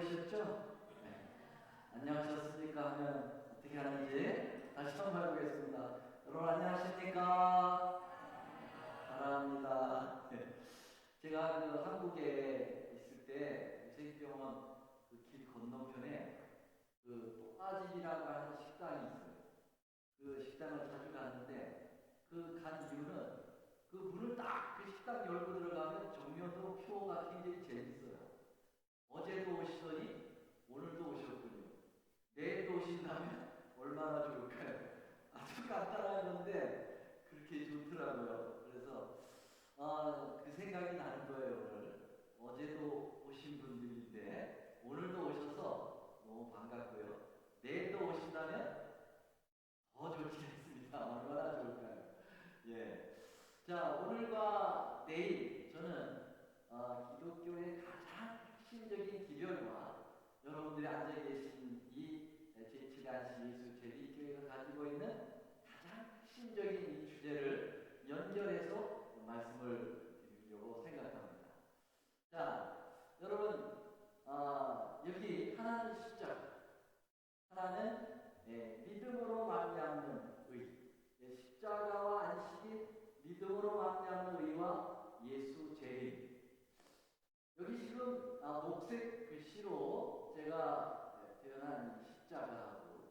해보셨죠? 네. 안녕하셨습니까? 하면 어떻게 하는지 다시 한번 해보겠습니다. 여러분 안녕하십니까? 사랑합니다. 네. 제가 그 한국에 있을 때 유생병원 그 길 건너편에 그 또아집이라고 하는 식당이 있어요. 그 식당을 자주 갔는데 그 간 이유는 그 문을 딱 그 식당 열고 들어가면 정면으로 표가 굉장히 재밌어요. 어제도 오시더니 오늘도 오셨군요. 내일도 오신다면 얼마나 좋을까요? 아주 간단한 건데 그렇게 좋더라고요. 그래서 그 생각이 나는 거예요. 오늘 어제도 오신 분들인데 오늘도 오셔서 너무 반갑고요. 내일도 오신다면 더 좋겠습니다. 얼마나 좋을까요? 예. 자, 오늘과 내일 저는 기독교의 가장 핵심적인 기별과 여러분들이 앉아 계신 이 제7안시 예수 제일교회가 가지고 있는 가장 핵심적인 이 주제를 연결해서 말씀을 드리려고 생각합니다. 자, 여러분 여기 하나는 십자가, 하나는 믿음으로 말미암는 의, 십자가와 안식이 믿음으로 말미암는 의와 예수 재림. 여기 지금 녹색 글씨로 제가 표현한 십자가하고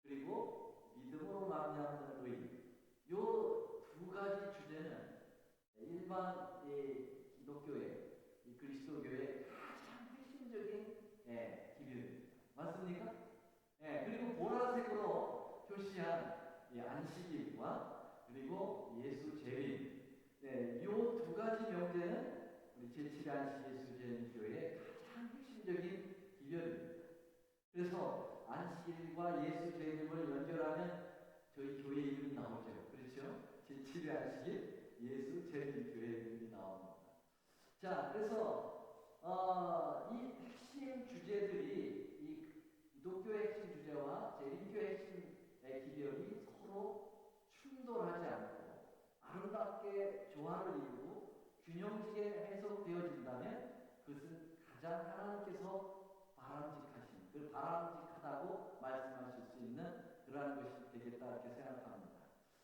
그리고 믿음으로 말미암는 의, 요 두 가지 주제는 일반 기독교의 그리스도교의 가장 핵심적인 기별입니다. 맞습니까? 그리고 보라색으로 표시한 안식일과 그리고 예수 재림, 이 두 가지 명제는 우리 제7안식 예수제일교회의 가장 핵심적인 기별입니다. 그래서 안식일과 예수 재림을 연결하면 저희 교회 이름이 나오죠. 그렇죠? 제7안식일 예수 재림교회 이름이 나옵니다. 자, 그래서 이 핵심 주제들이 이 기독교의 핵심 주제와 재림교의 핵심 기별이 서로 충돌하지 않고 아름답게 조화를 이루고 균형지게 해석되어진다면 그것은 가장 하나님께서 바람직하신, 그 바람직하다고 말씀하실 수 있는 그러한 것이 되겠다 이렇게 생각합니다.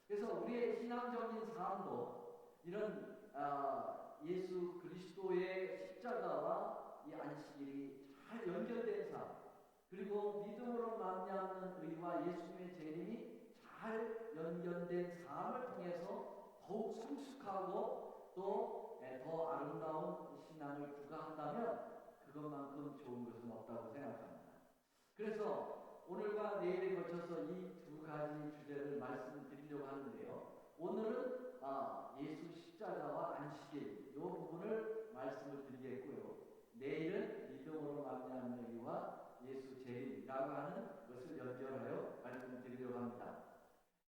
그래서 우리의 신앙적인 삶도 이런 예수 그리스도의 십자가와 이 안식일이 잘 연결된 삶, 그리고 믿음으로 말미암는 의와 예수님의 재림이 잘 연결된 삶을 통해서 더욱 성숙하고 또 더 아름다운 신앙을 구가한다면 그것만큼 좋은 것은 없다고 생각합니다. 그래서 오늘과 내일에 걸쳐서 이 두 가지 주제를 말씀드리려고 하는데요. 오늘은 예수 십자가와 안식일 이 부분을 말씀을 드리겠고요. 내일은 믿음으로 말미암는 의와 예수 재림이라고 하는 것을 연결하여 말씀을 드리려고 합니다.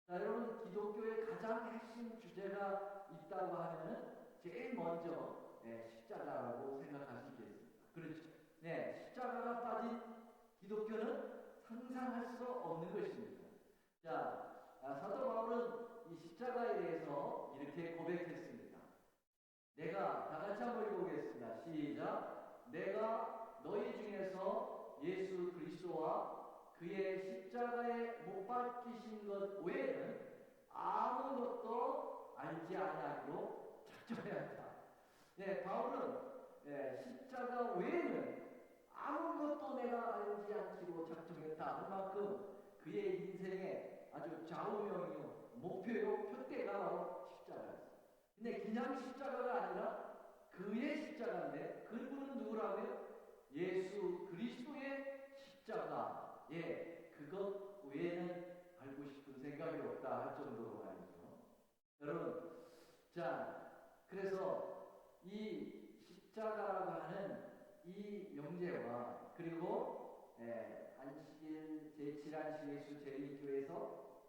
자, 여러분 기독교의 가장 핵심 주제가 있다고 하면은 제일 먼저 십자가라고 생각하시겠습니다. 그렇죠? 십자가가 빠진 기독교는 상상할 수가 없는 것입니다. 자, 사도 바울은 이 십자가에 대해서 이렇게 고백했습니다. 내가 다 같이 한번 읽어보겠습니다. 시작. 내가 너희 중에서 예수 그리스도와 그의 십자가에 못 박히신 것 외에는 아무것도 알지 아니하기로 작정하였다. 바울은 십자가 외에는 아무것도 내가 알지 않기로 작정했다 할 만큼 그의 인생의 아주 좌우명이요 목표요 표대가 바로 십자가였어요. 근데 그냥 십자가가 아니라 그의 십자가인데 그분은 누구라고요? 예수 그리스도의 십자가. 그것 외에는 알고 싶은 생각이 없다 할 정도로 말이죠. 여러분, 자, 그래서 이 십자가라고 하는 이 명제와 그리고 안식일 제7안식 예수 제일교회에서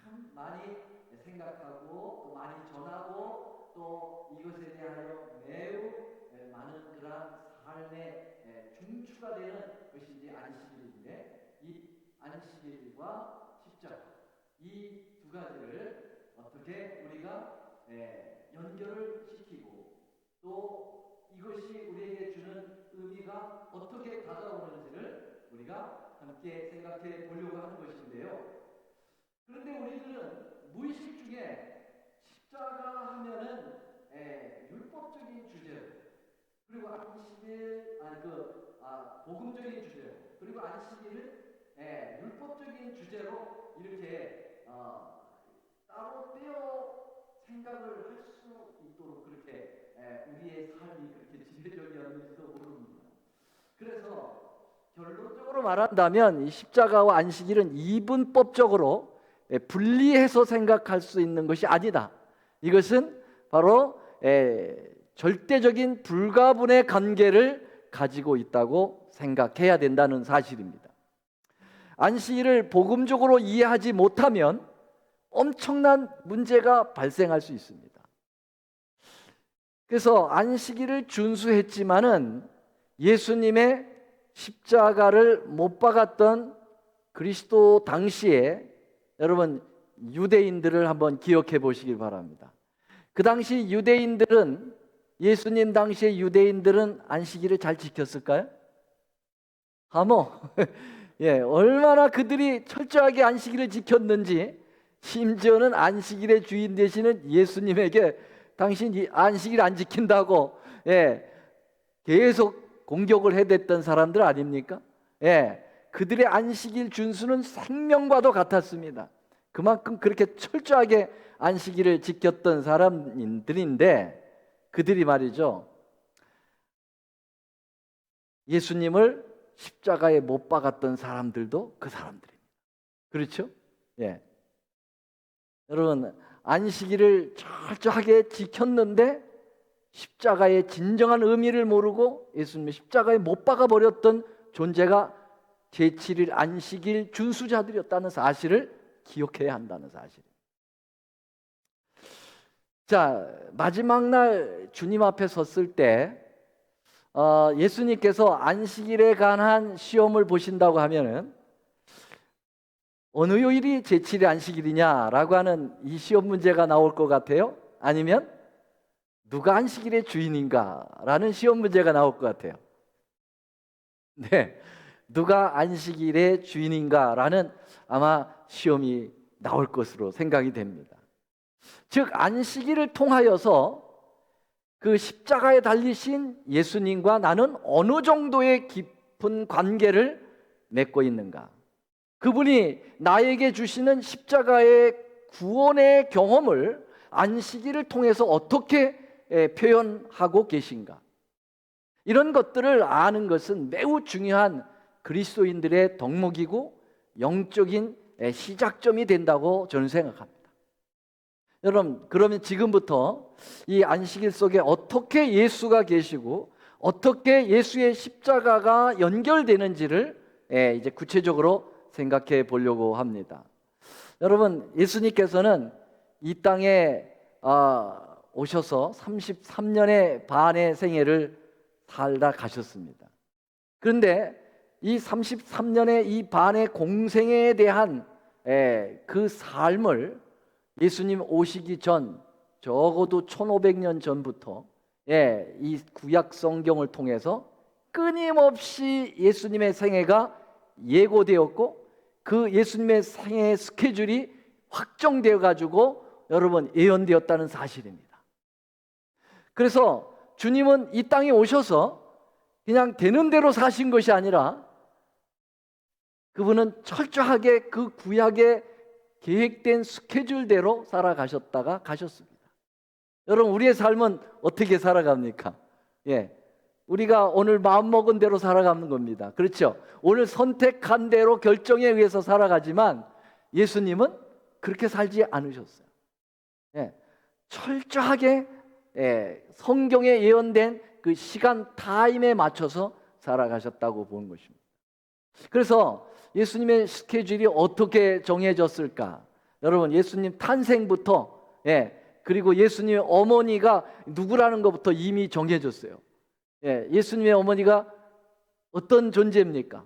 참 많이 생각하고 또 많이 전하고 또 이것에 대하여 매우 많은 그러한 삶의 중추가 되는 것이 이제 안식일인데 이 안식일과 십자가 이 두 가지를 어떻게 우리가 연결을 시키고 또 이것이 우리에게 주는 의미가 어떻게 다가오는지를 우리가 함께 생각해 보려고 하는 것인데요. 그런데 우리들은 무의식 중에 십자가 하면은 율법적인 주제, 그리고 안식일 복음적인 주제, 그리고 안식일을 율법적인 주제로 이렇게 따로 떼어 생각을 할 수 있도록 그렇게 우리의 삶이 그렇게 지배적이었는지도 모릅니다. 그래서 결론적으로 말한다면 이 십자가와 안식일은 이분법적으로 분리해서 생각할 수 있는 것이 아니다. 이것은 바로 절대적인 불가분의 관계를 가지고 있다고 생각해야 된다는 사실입니다. 안식일을 복음적으로 이해하지 못하면 엄청난 문제가 발생할 수 있습니다. 그래서 안식일을 준수했지만은 예수님의 십자가를 못 박았던 그리스도 당시에 여러분 유대인들을 한번 기억해 보시길 바랍니다. 그 당시 유대인들은 예수님 당시의 유대인들은 안식일을 잘 지켰을까요? 얼마나 그들이 철저하게 안식일을 지켰는지, 심지어는 안식일의 주인 되시는 예수님에게 당신 안식일 안 지킨다고 계속 공격을 해댔던 사람들 아닙니까? 그들의 안식일 준수는 생명과도 같았습니다. 그만큼 그렇게 철저하게 안식일을 지켰던 사람들인데, 그들이 말이죠, 예수님을 십자가에 못 박았던 사람들도 그 사람들입니다. 그렇죠? 여러분, 안식일을 철저하게 지켰는데 십자가의 진정한 의미를 모르고 예수님의 십자가에 못 박아버렸던 존재가 제7일 안식일 준수자들이었다는 사실을 기억해야 한다는 사실입니다. 자, 마지막 날 주님 앞에 섰을 때 예수님께서 안식일에 관한 시험을 보신다고 하면은 어느 요일이 제7일 안식일이냐라고 하는 이 시험 문제가 나올 것 같아요? 아니면 누가 안식일의 주인인가라는 시험 문제가 나올 것 같아요? 누가 안식일의 주인인가라는 아마 시험이 나올 것으로 생각이 됩니다. 즉, 안식일을 통하여서 그 십자가에 달리신 예수님과 나는 어느 정도의 깊은 관계를 맺고 있는가? 그분이 나에게 주시는 십자가의 구원의 경험을 안식일을 통해서 어떻게 표현하고 계신가? 이런 것들을 아는 것은 매우 중요한 그리스도인들의 덕목이고 영적인 시작점이 된다고 저는 생각합니다. 여러분, 그러면 지금부터 이 안식일 속에 어떻게 예수가 계시고 어떻게 예수의 십자가가 연결되는지를 이제 구체적으로 생각해 보려고 합니다. 여러분, 예수님께서는 이 땅에 오셔서 33년의 반의 생애를 살다 가셨습니다. 그런데 이 33년의 이 반의 공생애에 대한 그 삶을 예수님 오시기 전, 적어도 1500년 전부터 이 구약 성경을 통해서 끊임없이 예수님의 생애가 예고되었고, 그 예수님의 생애 스케줄이 확정되어 가지고 여러분 예언되었다는 사실입니다. 그래서 주님은 이 땅에 오셔서 그냥 되는 대로 사신 것이 아니라 그분은 철저하게 그 구약의 계획된 스케줄대로 살아가셨다가 가셨습니다. 여러분, 우리의 삶은 어떻게 살아갑니까? 우리가 오늘 마음먹은 대로 살아가는 겁니다. 그렇죠? 오늘 선택한 대로 결정에 의해서 살아가지만 예수님은 그렇게 살지 않으셨어요. 철저하게 성경에 예언된 그 시간 타임에 맞춰서 살아가셨다고 보는 것입니다. 그래서 예수님의 스케줄이 어떻게 정해졌을까? 여러분, 예수님 탄생부터 그리고 예수님의 어머니가 누구라는 것부터 이미 정해졌어요. 예수님의 어머니가 어떤 존재입니까?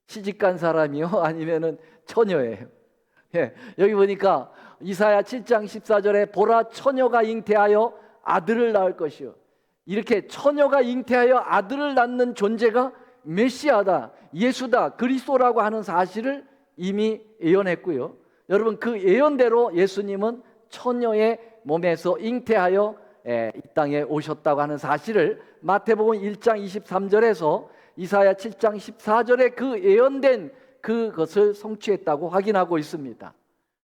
시집간 사람이요? 아니면은 처녀예요? 여기 보니까 이사야 7장 14절에 보라 처녀가 잉태하여 아들을 낳을 것이요 이렇게 처녀가 잉태하여 아들을 낳는 존재가 메시아다, 예수다, 그리스도라고 하는 사실을 이미 예언했고요. 여러분, 그 예언대로 예수님은 처녀의 몸에서 잉태하여 이 땅에 오셨다고 하는 사실을 마태복음 1장 23절에서 이사야 7장 14절에 그 예언된 그것을 성취했다고 확인하고 있습니다.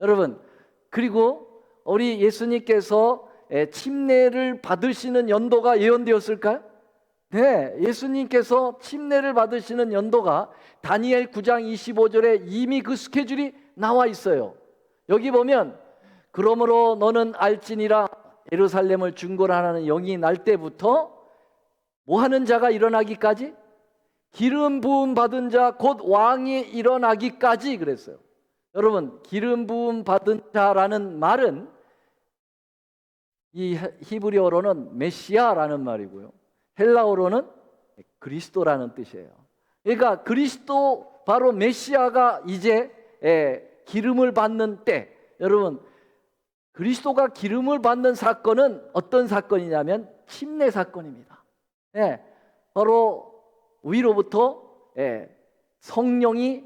여러분, 그리고 우리 예수님께서 침례를 받으시는 연도가 예언되었을까요? 네, 예수님께서 침례를 받으시는 연도가 다니엘 9장 25절에 이미 그 스케줄이 나와 있어요. 여기 보면 그러므로 너는 알지니라 예루살렘을 중건하는 영이 날 때부터 뭐 하는 자가 일어나기까지? 기름 부음 받은 자 곧 왕이 일어나기까지 그랬어요. 여러분, 기름 부음 받은 자라는 말은 이 히브리어로는 메시아라는 말이고요, 헬라어로는 그리스도라는 뜻이에요. 그러니까 그리스도, 바로 메시아가 이제 기름을 받는 때, 여러분, 그리스도가 기름을 받는 사건은 어떤 사건이냐면 침례 사건입니다. 바로 위로부터 성령이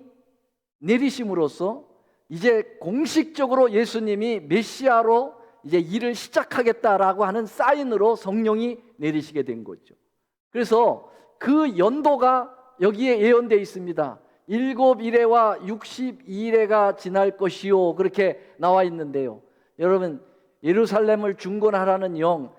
내리심으로써 이제 공식적으로 예수님이 메시아로 이제 일을 시작하겠다라고 하는 사인으로 성령이 내리시게 된 거죠. 그래서 그 연도가 여기에 예언되어 있습니다. 7일에와 62일에가 지날 것이요, 그렇게 나와 있는데요. 여러분, 예루살렘을 중건하라는 영,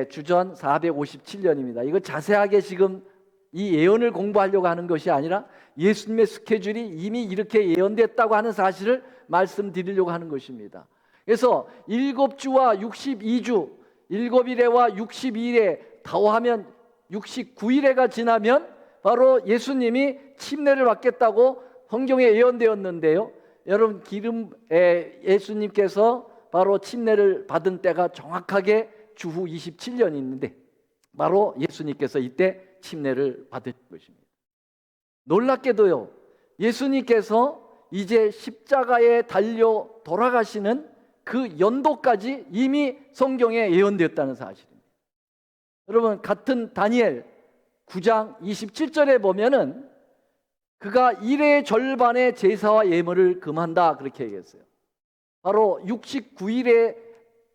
주전 457년입니다. 이거 자세하게 지금 이 예언을 공부하려고 하는 것이 아니라 예수님의 스케줄이 이미 이렇게 예언됐다고 하는 사실을 말씀드리려고 하는 것입니다. 그래서 7주와 62주, 7일에와 62일에 더하면 69일에가 지나면 바로 예수님이 침례를 받겠다고 성경에 예언되었는데요. 여러분, 예수님께서 바로 침례를 받은 때가 정확하게 주후 27년이 있는데 바로 예수님께서 이때 침례를 받은 것입니다. 놀랍게도요, 예수님께서 이제 십자가에 달려 돌아가시는 그 연도까지 이미 성경에 예언되었다는 사실입니다. 여러분, 같은 다니엘 9장 27절에 보면은 그가 일의 절반의 제사와 예물을 금한다, 그렇게 얘기했어요. 바로 69일에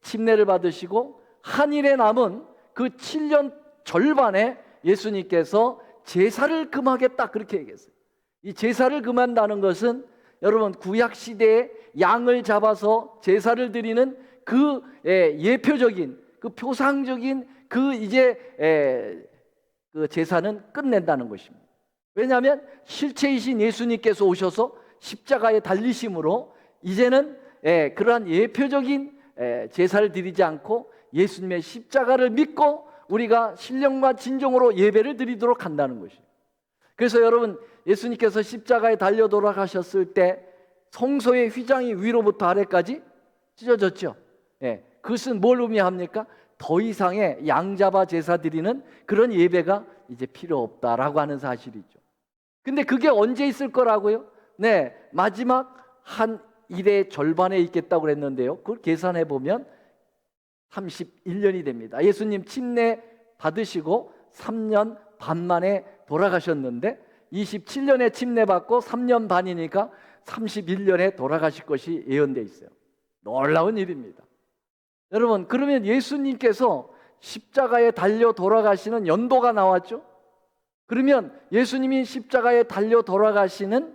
침례를 받으시고 한 일에 남은 그 7년 절반에 예수님께서 제사를 금하겠다, 그렇게 얘기했어요. 이 제사를 금한다는 것은 여러분, 구약 시대에 양을 잡아서 제사를 드리는 그 예표적인, 그 표상적인 그 이제 그 제사는 끝낸다는 것입니다. 왜냐하면 실체이신 예수님께서 오셔서 십자가에 달리심으로 이제는 그러한 예표적인 제사를 드리지 않고 예수님의 십자가를 믿고 우리가 신령과 진정으로 예배를 드리도록 한다는 것이에요. 그래서 여러분, 예수님께서 십자가에 달려 돌아가셨을 때 성소의 휘장이 위로부터 아래까지 찢어졌죠. 그것은 뭘 의미합니까? 더 이상의 양잡아 제사 드리는 그런 예배가 이제 필요 없다라고 하는 사실이죠. 근데 그게 언제 있을 거라고요? 마지막 한 일의 절반에 있겠다고 그랬는데요, 그걸 계산해 보면 31년이 됩니다. 예수님 침례 받으시고 3년 반 만에 돌아가셨는데 27년에 침례 받고 3년 반이니까 31년에 돌아가실 것이 예언되어 있어요. 놀라운 일입니다. 여러분, 그러면 예수님께서 십자가에 달려 돌아가시는 연도가 나왔죠? 그러면 예수님이 십자가에 달려 돌아가시는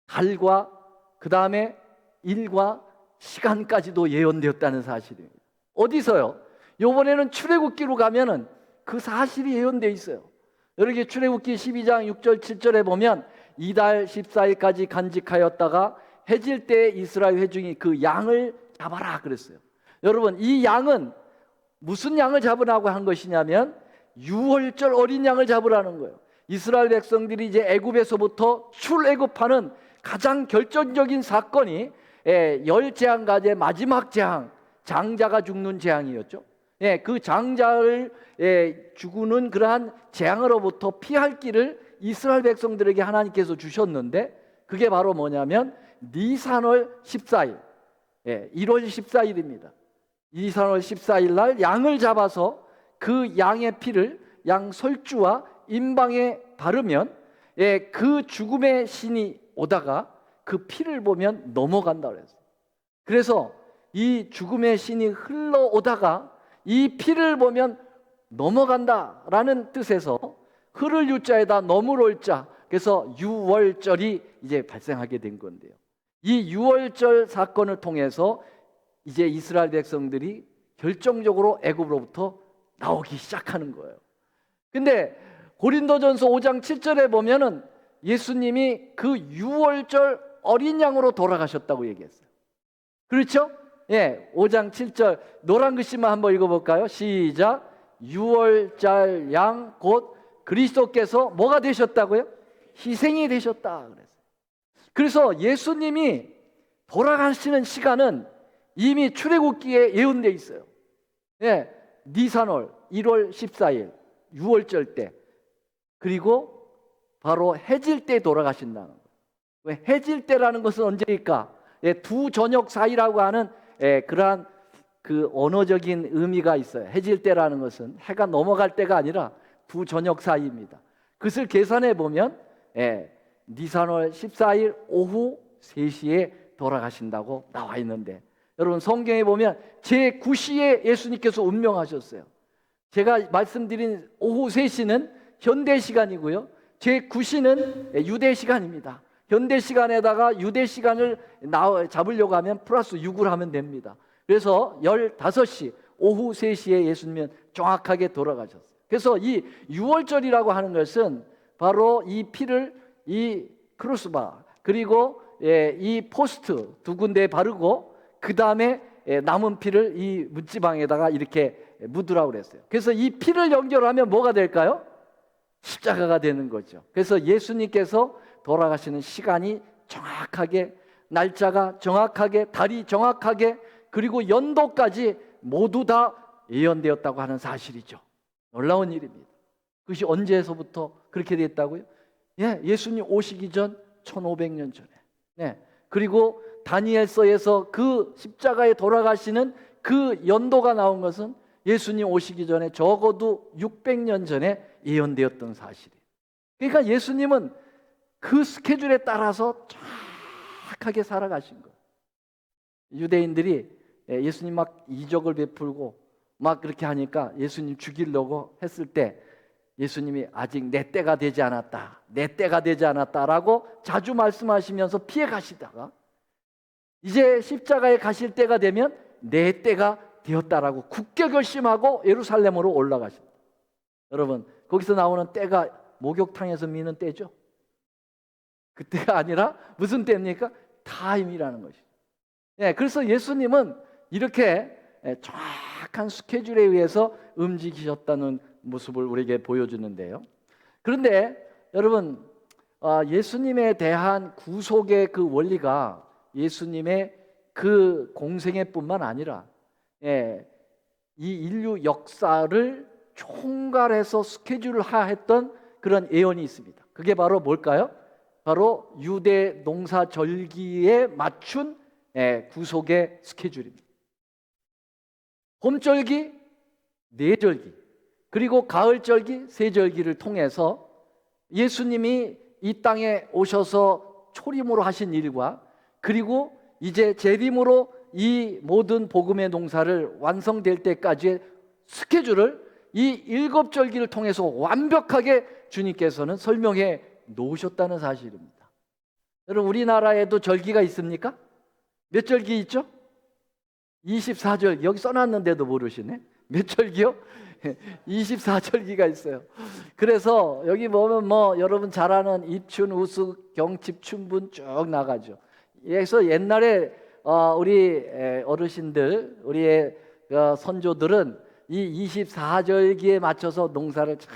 달과 그 다음에 일과 시간까지도 예언되었다는 사실입니다. 어디서요? 이번에는 출애굽기로 가면은 그 사실이 예언되어 있어요. 여러분, 출애굽기 12장 6절 7절에 보면 이달 14일까지 간직하였다가 해질 때 이스라엘 회중이 그 양을 잡아라 그랬어요. 여러분, 이 양은 무슨 양을 잡으라고 한 것이냐면 유월절 어린 양을 잡으라는 거예요. 이스라엘 백성들이 이제 애굽에서부터 출애굽하는 가장 결정적인 사건이 열 재앙 가운데 마지막 재앙, 장자가 죽는 재앙이었죠. 그 장자를 죽는 그러한 재앙으로부터 피할 길을 이스라엘 백성들에게 하나님께서 주셨는데 그게 바로 뭐냐면 니산월 14일, 1월 14일입니다. 니산월 14일 날 양을 잡아서 그 양의 피를 양 설주와 임방에 바르면 그 죽음의 신이 오다가 그 피를 보면 넘어간다 그랬어요. 그래서 이 죽음의 신이 흘러오다가 이 피를 보면 넘어간다라는 뜻에서 흐를 유자에다 넘을 자, 그래서 유월절이 이제 발생하게 된 건데요. 이 유월절 사건을 통해서 이제 이스라엘 백성들이 결정적으로 애굽으로부터 나오기 시작하는 거예요. 근데 고린도전서 5장 7절에 보면은 예수님이 그 유월절 어린 양으로 돌아가셨다고 얘기했어요. 그렇죠? 5장 7절 노란 글씨만 한번 읽어볼까요? 시작. 유월절 양 곧 그리스도께서 뭐가 되셨다고요? 희생이 되셨다 그랬어요. 그래서 예수님이 돌아가시는 시간은 이미 출애굽기에 예언되어 있어요. 니산월 1월 14일 유월절 때, 그리고 바로 해질 때 돌아가신다는 거예요. 왜 해질 때라는 것은 언제일까? 두 저녁 사이라고 하는 그러한 그 언어적인 의미가 있어요. 해질 때라는 것은 해가 넘어갈 때가 아니라 두 저녁 사이입니다. 그것을 계산해 보면 니산월 14일 오후 3시에 돌아가신다고 나와 있는데, 여러분 성경에 보면 제9시에 예수님께서 운명하셨어요. 제가 말씀드린 오후 3시는 현대 시간이고요, 제9시는 유대 시간입니다. 현대 시간에다가 유대 시간을 잡으려고 하면 플러스 6을 하면 됩니다. 그래서 15시 오후 3시에 예수님은 정확하게 돌아가셨어요. 그래서 이 유월절이라고 하는 것은 바로 이 피를 이 크루스바 그리고 이 포스트 두 군데에 바르고 그 다음에 남은 피를 이 문지방에다가 이렇게 묻으라고 그랬어요. 그래서 이 피를 연결하면 뭐가 될까요? 십자가가 되는 거죠. 그래서 예수님께서 돌아가시는 시간이 정확하게, 날짜가 정확하게, 달이 정확하게, 그리고 연도까지 모두 다 예언되었다고 하는 사실이죠. 놀라운 일입니다. 그것이 언제서부터 그렇게 됐다고요? 예수님 오시기 전 1500년 전에. 그리고 다니엘서에서 그 십자가에 돌아가시는 그 연도가 나온 것은 예수님 오시기 전에 적어도 600년 전에 예언되었던 사실이에요. 그러니까 예수님은 그 스케줄에 따라서 정확하게 살아가신 거예요. 유대인들이 예수님 막 이적을 베풀고 막 그렇게 하니까 예수님 죽이려고 했을 때 예수님이 아직 내 때가 되지 않았다, 내 때가 되지 않았다라고 자주 말씀하시면서 피해 가시다가 이제 십자가에 가실 때가 되면 내 때가 되었다라고 굳게 결심하고 예루살렘으로 올라가십니다. 여러분, 거기서 나오는 때가 목욕탕에서 미는 때죠. 그 때가 아니라 무슨 때입니까? 타임이라는 것이죠. 그래서 예수님은 이렇게 정확한 스케줄에 의해서 움직이셨다는 모습을 우리에게 보여주는데요. 그런데 여러분, 예수님에 대한 구속의 그 원리가 예수님의 그 공생애 뿐만 아니라 이 인류 역사를 총괄해서 스케줄을 하했던 그런 예언이 있습니다. 그게 바로 뭘까요? 바로 유대 농사절기에 맞춘 구속의 스케줄입니다. 봄절기, 내절기, 그리고 가을절기, 세절기를 통해서 예수님이 이 땅에 오셔서 초림으로 하신 일과 그리고 이제 재림으로 이 모든 복음의 농사를 완성될 때까지의 스케줄을 이 7절기를 통해서 완벽하게 주님께서는 설명해 놓으셨다는 사실입니다. 여러분, 우리나라에도 절기가 있습니까? 몇 절기 있죠? 24절, 여기 써놨는데도 모르시네. 몇 절기요? 24절기가 있어요. 그래서 여기 보면 뭐 여러분 잘 아는 입춘, 우수, 경칩, 춘분 쭉 나가죠. 그래서 옛날에 우리 어르신들, 우리의 선조들은 이 24절기에 맞춰서 농사를 잘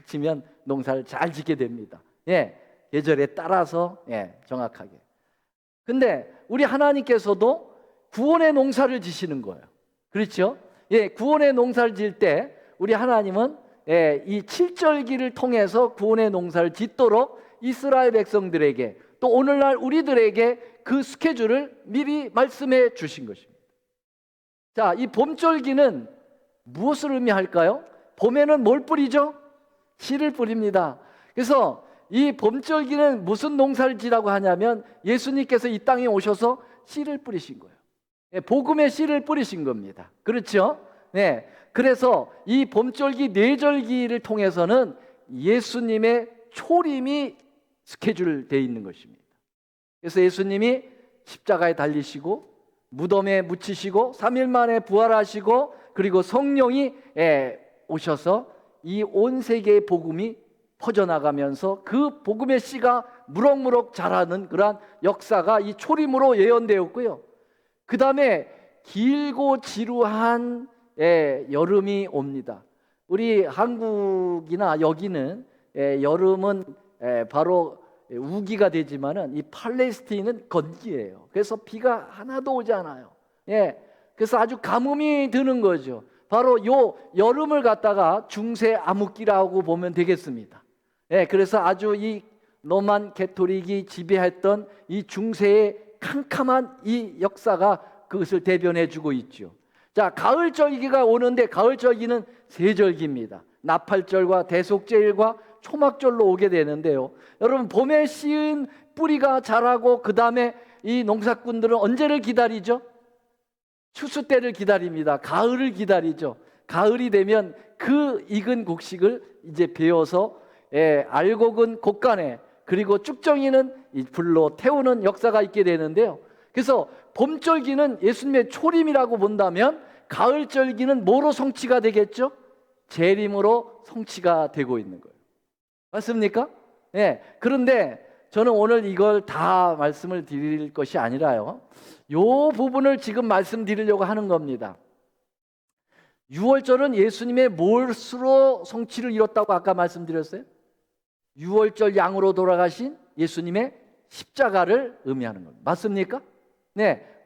지면 농사를 잘 짓게 됩니다. 계절에 따라서 정확하게. 근데 우리 하나님께서도 구원의 농사를 지시는 거예요. 그렇죠? 구원의 농사를 지을 때 우리 하나님은 이 7절기를 통해서 구원의 농사를 짓도록 이스라엘 백성들에게 또 오늘날 우리들에게 그 스케줄을 미리 말씀해 주신 것입니다. 자, 이 봄절기는 무엇을 의미할까요? 봄에는 뭘 뿌리죠? 씨를 뿌립니다. 그래서 이 봄절기는 무슨 농사를 지라고 하냐면 예수님께서 이 땅에 오셔서 씨를 뿌리신 거예요. 복음의 씨를 뿌리신 겁니다. 그렇죠? 네. 그래서 이 봄절기 뇌절기를 통해서는 예수님의 초림이 스케줄되어 있는 것입니다. 그래서 예수님이 십자가에 달리시고 무덤에 묻히시고 3일 만에 부활하시고 그리고 성령이 오셔서 이 온 세계의 복음이 퍼져나가면서 그 복음의 씨가 무럭무럭 자라는 그러한 역사가 이 초림으로 예언되었고요. 그 다음에 길고 지루한 여름이 옵니다. 우리 한국이나 여기는 여름은 바로 우기가 되지만은 이 팔레스타인은 건기예요. 그래서 비가 하나도 오지 않아요. 그래서 아주 가뭄이 드는 거죠. 바로 요 여름을 갖다가 중세 암흑기라고 보면 되겠습니다. 그래서 아주 이 로만 캐토릭이 지배했던 이 중세의 캄캄한 이 역사가 그것을 대변해 주고 있죠. 자, 가을절기가 오는데 가을절기는 세 절기입니다. 나팔절과 대속제일과 초막절로 오게 되는데요. 여러분, 봄에 씨은 뿌리가 자라고 그 다음에 이 농사꾼들은 언제를 기다리죠? 추수 때를 기다립니다. 가을을 기다리죠. 가을이 되면 그 익은 곡식을 이제 베어서 알곡은 곡간에 그리고 쭉정이는 이 불로 태우는 역사가 있게 되는데요. 그래서 봄절기는 예수님의 초림이라고 본다면 가을절기는 뭐로 성취가 되겠죠? 재림으로 성취가 되고 있는 거예요. 맞습니까? 그런데 저는 오늘 이걸 다 말씀을 드릴 것이 아니라요, 요 부분을 지금 말씀드리려고 하는 겁니다. 6월절은 예수님의 무엇으로 성취를 이뤘다고 아까 말씀드렸어요? 6월절 양으로 돌아가신 예수님의 십자가를 의미하는 겁니다. 맞습니까?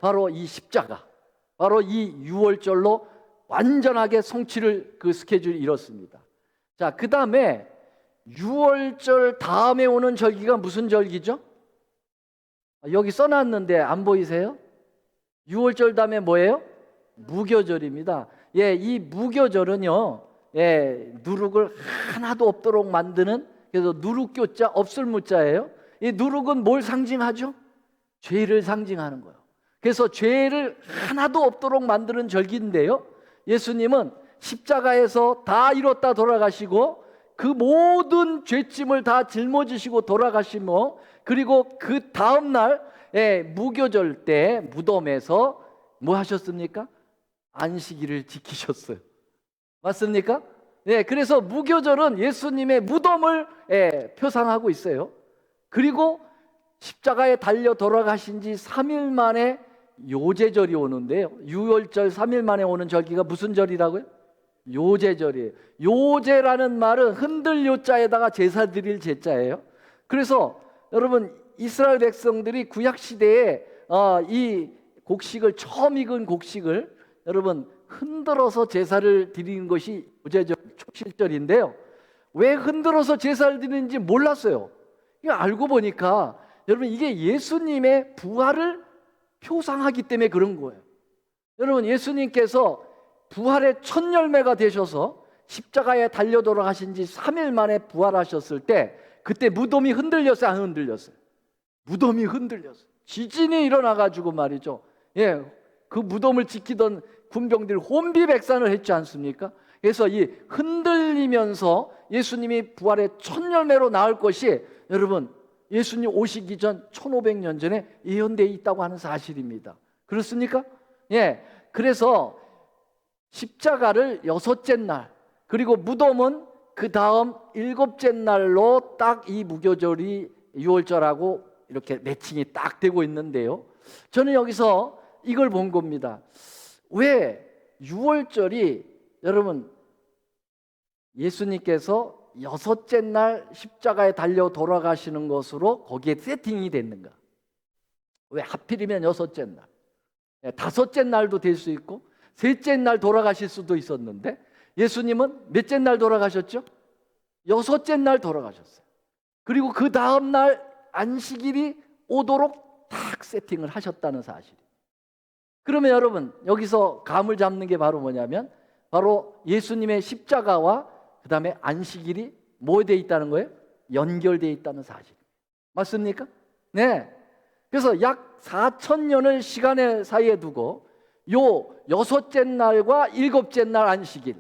바로 이 십자가, 바로 이 6월절로 완전하게 성취를 그 스케줄이 이뤘습니다. 자, 그 다음에 6월절 다음에 오는 절기가 무슨 절기죠? 여기 써놨는데 안 보이세요? 6월절 다음에 뭐예요? 무교절입니다. 이 무교절은요, 누룩을 하나도 없도록 만드는, 그래서 누룩교자 없을 무자예요. 이 누룩은 뭘 상징하죠? 죄를 상징하는 거예요. 그래서 죄를 하나도 없도록 만드는 절기인데요, 예수님은 십자가에서 다 이뤘다 돌아가시고 그 모든 죄짐을 다 짊어지시고 돌아가시며, 그리고 그 다음 날 무교절 때 무덤에서 뭐 하셨습니까? 안식일을 지키셨어요. 맞습니까? 그래서 무교절은 예수님의 무덤을 표상하고 있어요. 그리고 십자가에 달려 돌아가신 지 3일 만에 요제절이 오는데요, 6월절 3일 만에 오는 절기가 무슨 절이라고요? 요제절이에요. 요제라는 말은 흔들 요자에다가 제사 드릴 제자예요. 그래서 여러분, 이스라엘 백성들이 구약 시대에 이 곡식을, 처음 익은 곡식을 여러분 흔들어서 제사를 드리는 것이 요제절 초실절인데요, 왜 흔들어서 제사를 드리는지 몰랐어요. 이거 알고 보니까 여러분, 이게 예수님의 부활을 표상하기 때문에 그런 거예요. 여러분, 예수님께서 부활의 첫 열매가 되셔서 십자가에 달려 돌아가신 지 3일 만에 부활하셨을 때, 그때 무덤이 흔들렸어요, 안 흔들렸어요? 무덤이 흔들렸어요. 지진이 일어나가지고 말이죠, 그 무덤을 지키던 군병들이 혼비백산을 했지 않습니까? 그래서 이 흔들리면서 예수님이 부활의 첫 열매로 나올 것이, 여러분, 예수님 오시기 전 1500년 전에 예언되어 있다고 하는 사실입니다. 그렇습니까? 그래서 십자가를 6째 날, 그리고 무덤은 그 다음 7째 날로 딱 이 무교절이 6월절하고 이렇게 매칭이 딱 되고 있는데요, 저는 여기서 이걸 본 겁니다. 왜 6월절이 여러분 예수님께서 6째 날 십자가에 달려 돌아가시는 것으로 거기에 세팅이 됐는가? 왜 하필이면 6째 날? 5째 날도 될 수 있고 셋째 날 돌아가실 수도 있었는데, 예수님은 몇째 날 돌아가셨죠? 6째 날 돌아가셨어요. 그리고 그 다음 날 안식일이 오도록 딱 세팅을 하셨다는 사실. 그러면 여러분, 여기서 감을 잡는 게 바로 뭐냐면, 바로 예수님의 십자가와 그 다음에 안식일이 뭐에 돼 있다는 거예요? 연결되어 있다는 사실. 맞습니까? 네. 그래서 약 4,000년을 시간의 사이에 두고 요 여섯째 날과 일곱째 날 안식일,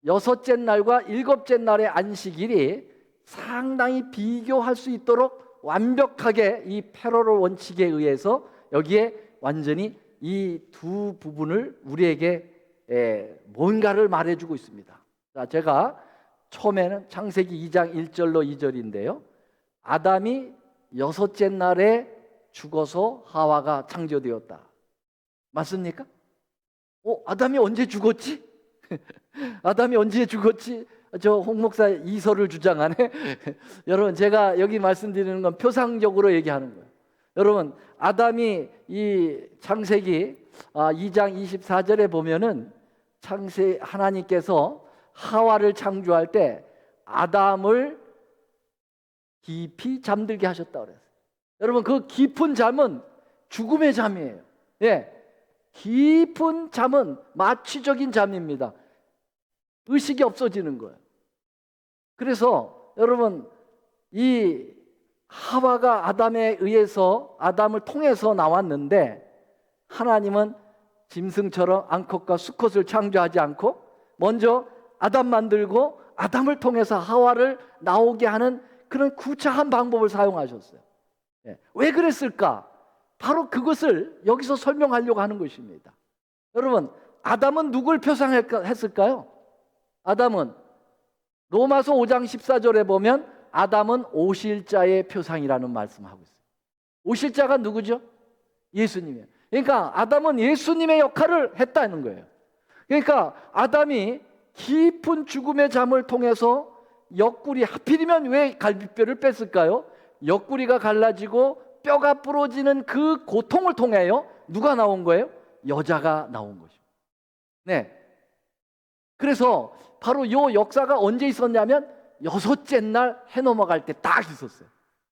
여섯째 날과 일곱째 날의 안식일이 상당히 비교할 수 있도록 완벽하게 이 패러럴 원칙에 의해서 여기에 완전히 이 두 부분을 우리에게 뭔가를 말해주고 있습니다. 자, 제가 처음에는 창세기 2장 1절로 2절인데요. 아담이 여섯째 날에 죽어서 하와가 창조되었다. 맞습니까? 아담이 언제 죽었지? 아담이 언제 죽었지? 저 홍 목사 이설을 주장하네. 여러분, 제가 여기 말씀드리는 건 표상적으로 얘기하는 거예요. 여러분, 아담이 이 창세기 2장 24절에 보면은 하나님께서 하와를 창조할 때 아담을 깊이 잠들게 하셨다 그랬어요. 여러분, 그 깊은 잠은 죽음의 잠이에요. 예, 깊은 잠은 마취적인 잠입니다. 의식이 없어지는 거예요. 그래서 여러분, 이 하와가 아담에 의해서, 아담을 통해서 나왔는데 하나님은 짐승처럼 암컷과 수컷을 창조하지 않고 먼저 아담 만들고 아담을 통해서 하와를 나오게 하는 그런 구차한 방법을 사용하셨어요. 왜 그랬을까? 바로 그것을 여기서 설명하려고 하는 것입니다. 여러분, 아담은 누굴 표상했을까요? 아담은 로마서 5장 14절에 보면 아담은 오실자의 표상이라는 말씀하고 있어요. 오실자가 누구죠? 예수님이에요. 그러니까 아담은 예수님의 역할을 했다는 거예요. 그러니까 아담이 깊은 죽음의 잠을 통해서 옆구리, 하필이면 왜 갈비뼈를 뺐을까요? 옆구리가 갈라지고 뼈가 부러지는 그 고통을 통하여 누가 나온 거예요? 여자가 나온 것입니다. 네. 그래서 바로 이 역사가 언제 있었냐면 여섯째 날 해 넘어갈 때 딱 있었어요.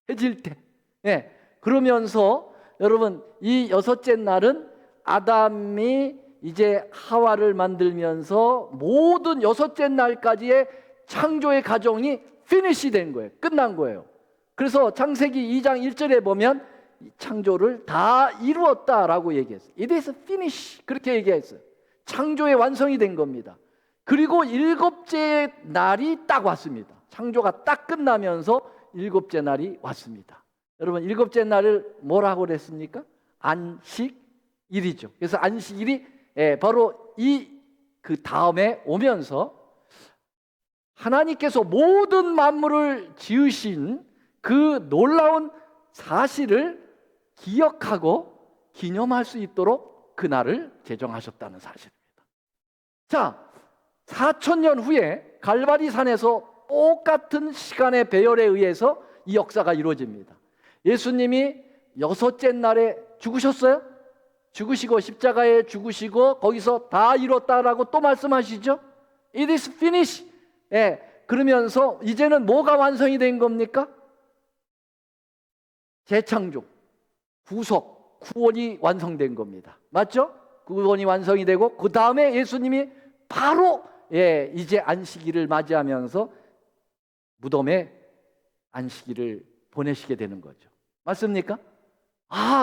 해질 때. 네. 그러면서 여러분, 이 여섯째 날은 아담이 이제 하와를 만들면서 모든 여섯째 날까지의 창조의 과정이 피니시 된 거예요. 끝난 거예요. 그래서 창세기 2장 1절에 보면 창조를 다 이루었다라고 얘기했어요. It is finished. 그렇게 얘기했어요. 창조의 완성이 된 겁니다. 그리고 일곱째 날이 딱 왔습니다. 창조가 딱 끝나면서 일곱째 날이 왔습니다. 여러분, 일곱째 날을 뭐라고 그랬습니까? 안식일이죠. 그래서 안식일이 바로 그 다음에 오면서 하나님께서 모든 만물을 지으신 그 놀라운 사실을 기억하고 기념할 수 있도록 그날을 제정하셨다는 사실입니다. 자, 4,000년 후에 갈바리 산에서 똑같은 시간의 배열에 의해서 이 역사가 이루어집니다. 예수님이 여섯째 날에 죽으셨어요. 죽으시고 십자가에 죽으시고 거기서 다 이뤘다라고 또 말씀하시죠. It is finished. 그러면서 이제는 뭐가 완성이 된 겁니까? 재창조, 구속, 구원이 완성된 겁니다. 맞죠? 구원이 완성이 되고 그 다음에 예수님이 바로 이제 안식일을 맞이하면서 무덤에 안식일을 보내시게 되는 거죠. 맞습니까?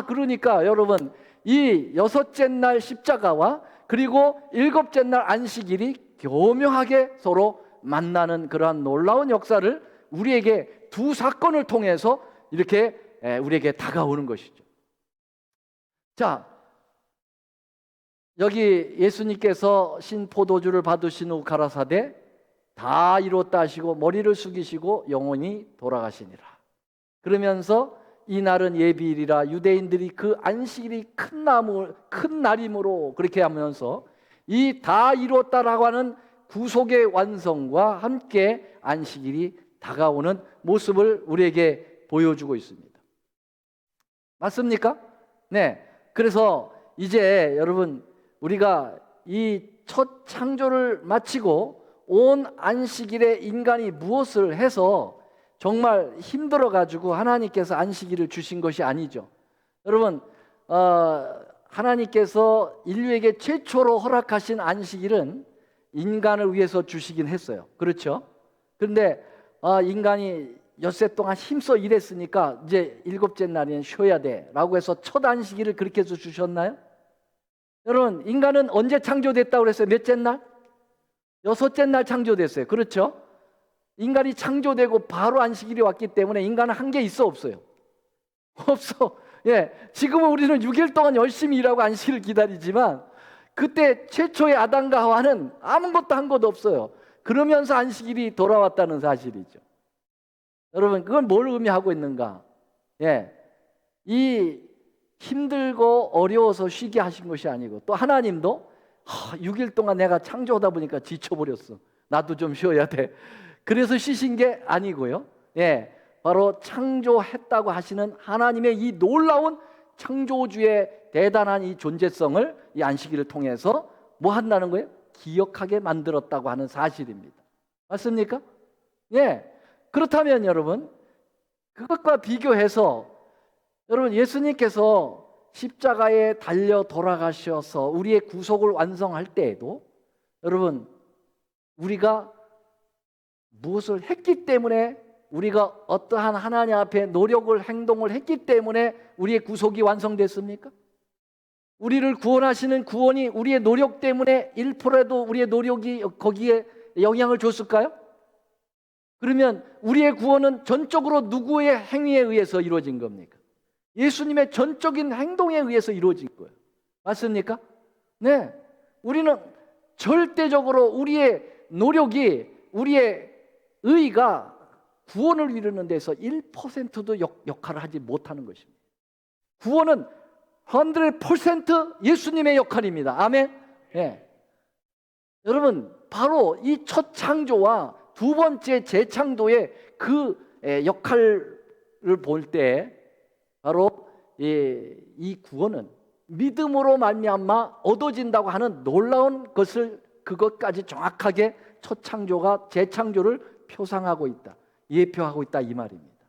그러니까 여러분, 이 여섯째 날 십자가와 그리고 일곱째 날 안식일이 교묘하게 서로 만나는 그러한 놀라운 역사를 우리에게 두 사건을 통해서 이렇게 우리에게 다가오는 것이죠. 자, 여기 예수님께서 신포도주를 받으신 후 가라사대 다 이뤘다 하시고 머리를 숙이시고 영원히 돌아가시니라. 그러면서 이 날은 예비일이라 유대인들이 그 안식일이 큰 날이므로 그렇게 하면서 이 다 이뤘다라고 하는 구속의 완성과 함께 안식일이 다가오는 모습을 우리에게 보여주고 있습니다. 맞습니까? 네. 그래서 이제 여러분, 우리가 이 첫 창조를 마치고 온 안식일에 인간이 무엇을 해서 정말 힘들어 가지고 하나님께서 안식일을 주신 것이 아니죠. 여러분, 하나님께서 인류에게 최초로 허락하신 안식일은 인간을 위해서 주시긴 했어요. 그렇죠? 그런데 인간이 엿새 동안 힘써 일했으니까 이제 일곱째 날에는 쉬어야 돼라고 해서 첫 안식일을 그렇게 해서 주셨나요? 여러분, 인간은 언제 창조됐다고 그랬어요? 몇째 날? 여섯째 날 창조됐어요. 그렇죠? 인간이 창조되고 바로 안식일이 왔기 때문에 인간은 한계 있어 없어요? 없어. 예, 지금은 우리는 6일 동안 열심히 일하고 안식일을 기다리지만 그때 최초의 아담과 하와는 아무것도 한 것 없어요. 그러면서 안식일이 돌아왔다는 사실이죠. 여러분, 그건 뭘 의미하고 있는가? 예, 이 힘들고 어려워서 쉬게 하신 것이 아니고 또 하나님도 6일 동안 내가 창조하다 보니까 지쳐버렸어. 나도 좀 쉬어야 돼. 그래서 쉬신 게 아니고요. 예, 바로 창조했다고 하시는 하나님의 이 놀라운 창조주의 대단한 이 존재성을 이 안식일을 통해서 뭐 한다는 거예요? 기억하게 만들었다고 하는 사실입니다. 맞습니까? 예. 그렇다면 여러분, 그것과 비교해서 여러분, 예수님께서 십자가에 달려 돌아가셔서 우리의 구속을 완성할 때에도 여러분, 우리가 무엇을 했기 때문에, 우리가 어떠한 하나님 앞에 노력을, 행동을 했기 때문에 우리의 구속이 완성됐습니까? 우리를 구원하시는 구원이 우리의 노력 때문에 1%라도 우리의 노력이 거기에 영향을 줬을까요? 그러면 우리의 구원은 전적으로 누구의 행위에 의해서 이루어진 겁니까? 예수님의 전적인 행동에 의해서 이루어진 거예요. 맞습니까? 네. 우리는 절대적으로 우리의 노력이, 우리의 의의가 구원을 이루는 데서 1%도 역할을 하지 못하는 것입니다. 구원은 100% 예수님의 역할입니다. 아멘. 네. 여러분, 바로 이 첫 창조와 두 번째 재창조의 그 역할을 볼 때 바로 이 구원은 믿음으로 말미암아 얻어진다고 하는 놀라운 것을, 그것까지 정확하게 첫 창조가 재창조를 표상하고 있다, 예표하고 있다, 이 말입니다.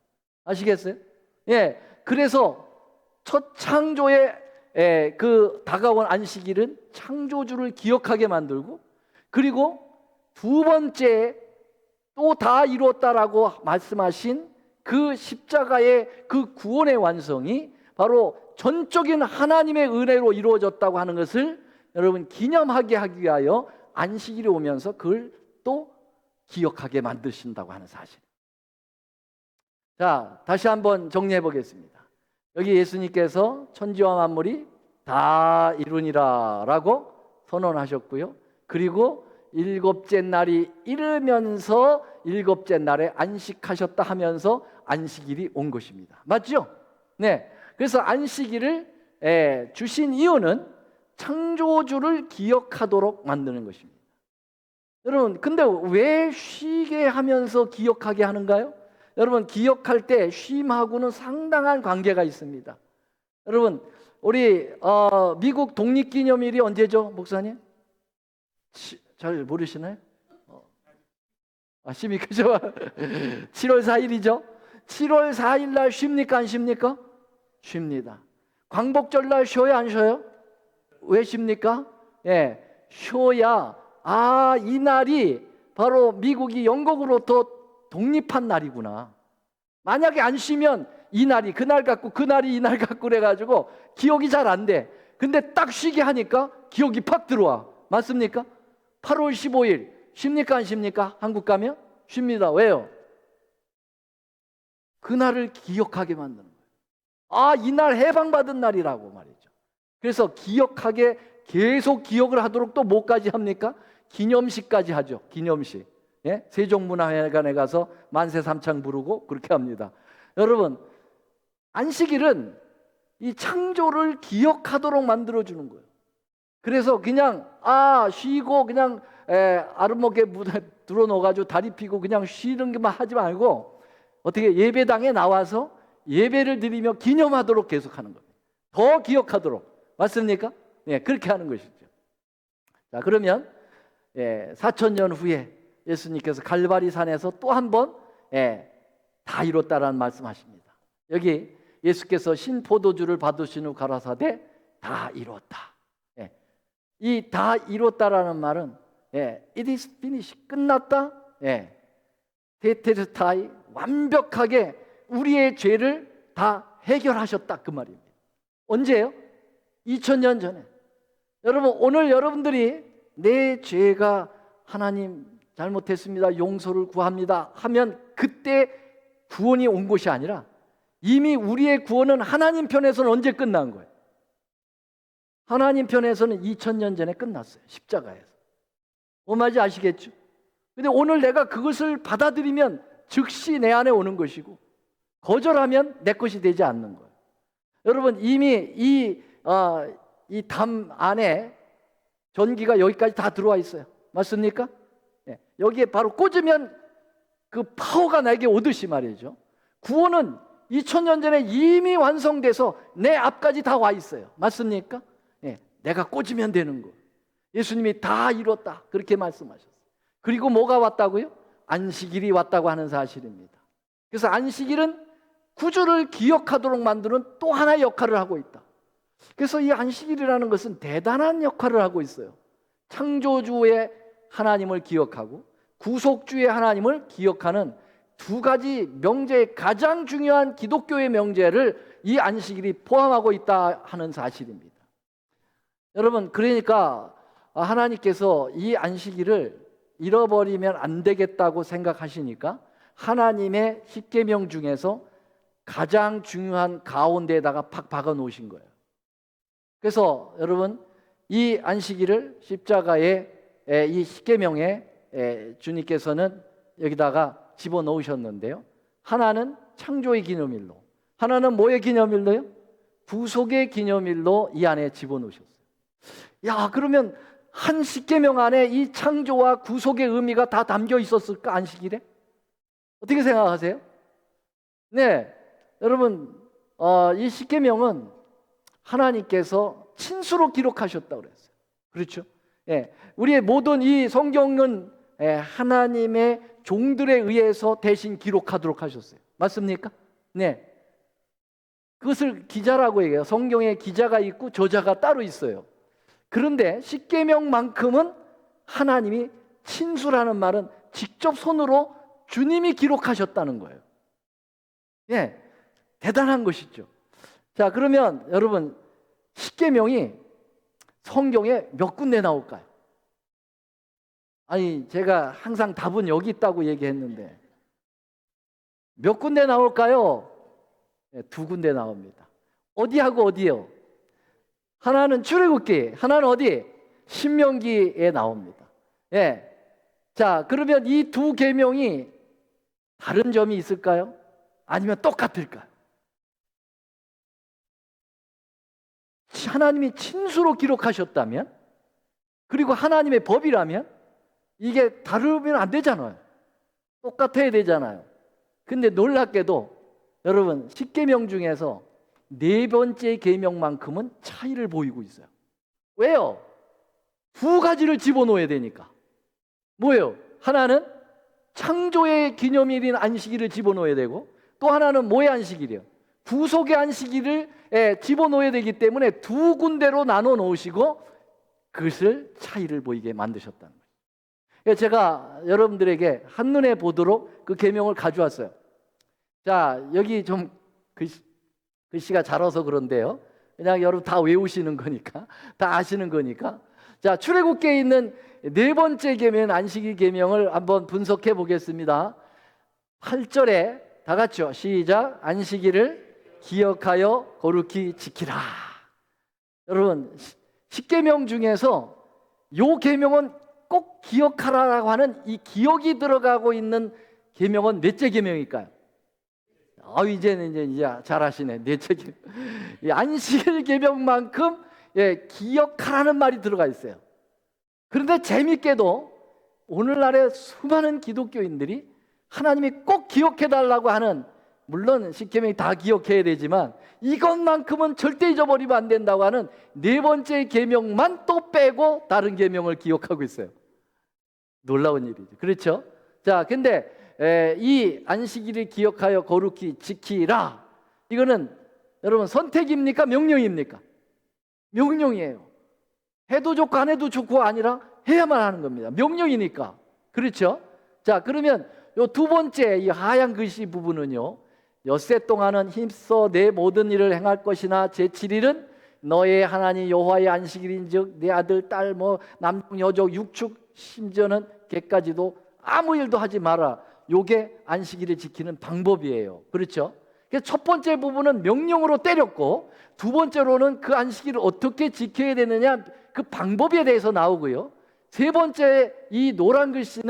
아시겠어요? 예. 그래서 첫 창조의 그 다가온 안식일은 창조주를 기억하게 만들고, 그리고 두 번째 또 다 이루었다라고 말씀하신 그 십자가의 그 구원의 완성이 바로 전적인 하나님의 은혜로 이루어졌다고 하는 것을 여러분 기념하게 하기 위하여 안식일이 오면서 그걸 또 기억하게 만드신다고 하는 사실. 자, 다시 한번 정리해 보겠습니다. 여기 예수님께서 천지와 만물이 다 이루니라 라고 선언하셨고요. 그리고 일곱째 날이 이르면서 일곱째 날에 안식하셨다 하면서 안식일이 온 것입니다. 맞죠? 네. 그래서 안식일을 주신 이유는 창조주를 기억하도록 만드는 것입니다. 여러분, 근데 왜 쉬게 하면서 기억하게 하는가요? 여러분, 기억할 때 쉼하고는 상당한 관계가 있습니다. 여러분, 우리 미국 독립기념일이 언제죠, 목사님? 잘 모르시나요? 12그죠? 7월 4일이죠? 7월 4일 날 쉽니까, 안 쉽니까? 쉽니다. 광복절 날 쉬어요, 안 쉬어요? 왜 쉽니까? 예, 쉬어야 이 날이 바로 미국이 영국으로부터 독립한 날이구나. 만약에 안 쉬면 이 날이 그날 같고 그날이 이 날 같고 그래가지고 기억이 잘 안 돼. 근데 딱 쉬게 하니까 기억이 팍 들어와. 맞습니까? 8월 15일 쉽니까, 안 쉽니까? 한국 가면? 쉽니다. 왜요? 그날을 기억하게 만드는 거예요. 이날 해방받은 날이라고 말이죠. 그래서 기억하게, 계속 기억을 하도록 또 뭐까지 합니까? 기념식까지 하죠. 기념식. 예? 세종문화회관에 가서 만세 삼창 부르고 그렇게 합니다. 여러분, 안식일은 이 창조를 기억하도록 만들어주는 거예요. 그래서 그냥 쉬고 그냥 아랫목에 들어놓아가지고 다리 펴고 그냥 쉬는 것만 하지 말고 어떻게 예배당에 나와서 예배를 드리며 기념하도록 계속하는 거예요. 더 기억하도록. 맞습니까? 예, 그렇게 하는 것이죠. 자, 그러면 4,000년 후에 예수님께서 갈바리 산에서 또 한 번 다 이뤘다라는 말씀하십니다. 여기 예수께서 신포도주를 받으신 후 가라사대 다 이뤘다. 이 다 이뤘다라는 말은 it is finished. 끝났다. 테테스타이, 완벽하게 우리의 죄를 다 해결하셨다 그 말입니다. 언제요? 2000년 전에. 여러분, 오늘 여러분들이 내 죄가 하나님 잘못했습니다, 용서를 구합니다 하면 그때 구원이 온 것이 아니라 이미 우리의 구원은 하나님 편에서는 언제 끝난 거예요? 하나님 편에서는 2000년 전에 끝났어요. 십자가에서. 뭔 말인지 아시겠죠? 근데 오늘 내가 그것을 받아들이면 즉시 내 안에 오는 것이고, 거절하면 내 것이 되지 않는 거예요. 여러분, 이미 이 담 안에 전기가 여기까지 다 들어와 있어요. 맞습니까? 여기에 바로 꽂으면 그 파워가 나에게 오듯이 말이죠. 구원은 2000년 전에 이미 완성돼서 내 앞까지 다 와 있어요. 맞습니까? 내가 꽂으면 되는 거. 예수님이 다 이뤘다 그렇게 말씀하셨어요. 그리고 뭐가 왔다고요? 안식일이 왔다고 하는 사실입니다. 그래서 안식일은 구주를 기억하도록 만드는 또 하나의 역할을 하고 있다. 그래서 이 안식일이라는 것은 대단한 역할을 하고 있어요. 창조주의 하나님을 기억하고 구속주의 하나님을 기억하는 두 가지 명제, 가장 중요한 기독교의 명제를 이 안식일이 포함하고 있다 하는 사실입니다. 여러분, 그러니까 하나님께서 이 안식일을 잃어버리면 안 되겠다고 생각하시니까 하나님의 십계명 중에서 가장 중요한 가운데에다가 팍 박아 놓으신 거예요. 그래서 여러분, 이 안식일을 십자가의 이 십계명에 주님께서는 여기다가 집어넣으셨는데요, 하나는 창조의 기념일로, 하나는 뭐의 기념일로요? 구속의 기념일로 이 안에 집어넣으셨어요. 야, 그러면 한 십계명 안에 이 창조와 구속의 의미가 다 담겨 있었을까, 안식일에? 어떻게 생각하세요? 네, 여러분, 이 십계명은 하나님께서 친수로 기록하셨다고 그랬어요. 그렇죠? 우리의 모든 이 성경은 하나님의 종들에 의해서 대신 기록하도록 하셨어요. 맞습니까? 네. 그것을 기자라고 얘기해요. 성경에 기자가 있고 저자가 따로 있어요. 그런데 십계명만큼은 하나님이 친수라는 말은 직접 손으로 주님이 기록하셨다는 거예요. 대단한 것이죠. 자, 그러면 여러분, 십계명이 성경에 몇 군데 나올까요? 아니, 제가 항상 답은 여기 있다고 얘기했는데 몇 군데 나올까요? 두 군데 나옵니다. 어디하고 어디요? 하나는 출애굽기, 하나는 어디? 신명기에 나옵니다. 자, 그러면 이 두 계명이 다른 점이 있을까요? 아니면 똑같을까요? 하나님이 친수로 기록하셨다면, 그리고 하나님의 법이라면 이게 다르면 안 되잖아요. 똑같아야 되잖아요. 근데 놀랍게도 여러분, 십계명 중에서 네 번째 계명만큼은 차이를 보이고 있어요. 왜요? 두 가지를 집어넣어야 되니까. 뭐예요? 하나는 창조의 기념일인 안식일을 집어넣어야 되고, 또 하나는 뭐의 안식일이요? 구속의 안식일을 집어넣어야 되기 때문에 두 군데로 나눠 놓으시고 그것을 차이를 보이게 만드셨다는 거예요. 제가 여러분들에게 한눈에 보도록 그 계명을 가져왔어요. 자, 여기 좀 글씨가 작아서 그런데요, 그냥 여러분 다 외우시는 거니까, 다 아시는 거니까. 자, 출애굽기에 있는 네 번째 계명, 안식일 계명을 한번 분석해 보겠습니다. 8절에 다 같이요, 시작. 안식일을 기억하여 거룩히 지키라. 여러분, 십계명 중에서 요 계명은 꼭 기억하라라고 하는 이 기억이 들어가고 있는 계명은 몇째 계명일까요? 이제는 이제 잘하시네. 넷째 계명. 안식일 계명만큼 기억하라는 말이 들어가 있어요. 그런데 재밌게도 오늘날의 수많은 기독교인들이 하나님이 꼭 기억해달라고 하는, 물론 십계명이 다 기억해야 되지만 이것만큼은 절대 잊어버리면 안 된다고 하는 네 번째 계명만 또 빼고 다른 계명을 기억하고 있어요. 놀라운 일이죠. 그렇죠? 자, 근데 이 안식일을 기억하여 거룩히 지키라, 이거는 여러분 선택입니까? 명령입니까? 명령이에요. 해도 좋고 안 해도 좋고 아니라 해야만 하는 겁니다. 명령이니까. 그렇죠? 자, 그러면 요 두 번째 이 하얀 글씨 부분은요, 엿새 동안은 힘써 내 모든 일을 행할 것이나 제7일은 너의 하나님 여호와의 안식일인즉 내 아들 딸 뭐 남종 여종 육축 심지어는 개까지도 아무 일도 하지 마라. 요게 안식일을 지키는 방법이에요. 그렇죠? 그래서 첫 번째 부분은 명령으로 때렸고, 두 번째로는 그 안식일을 어떻게 지켜야 되느냐 그 방법에 대해서 나오고요. 세 번째 이 노란 글씨는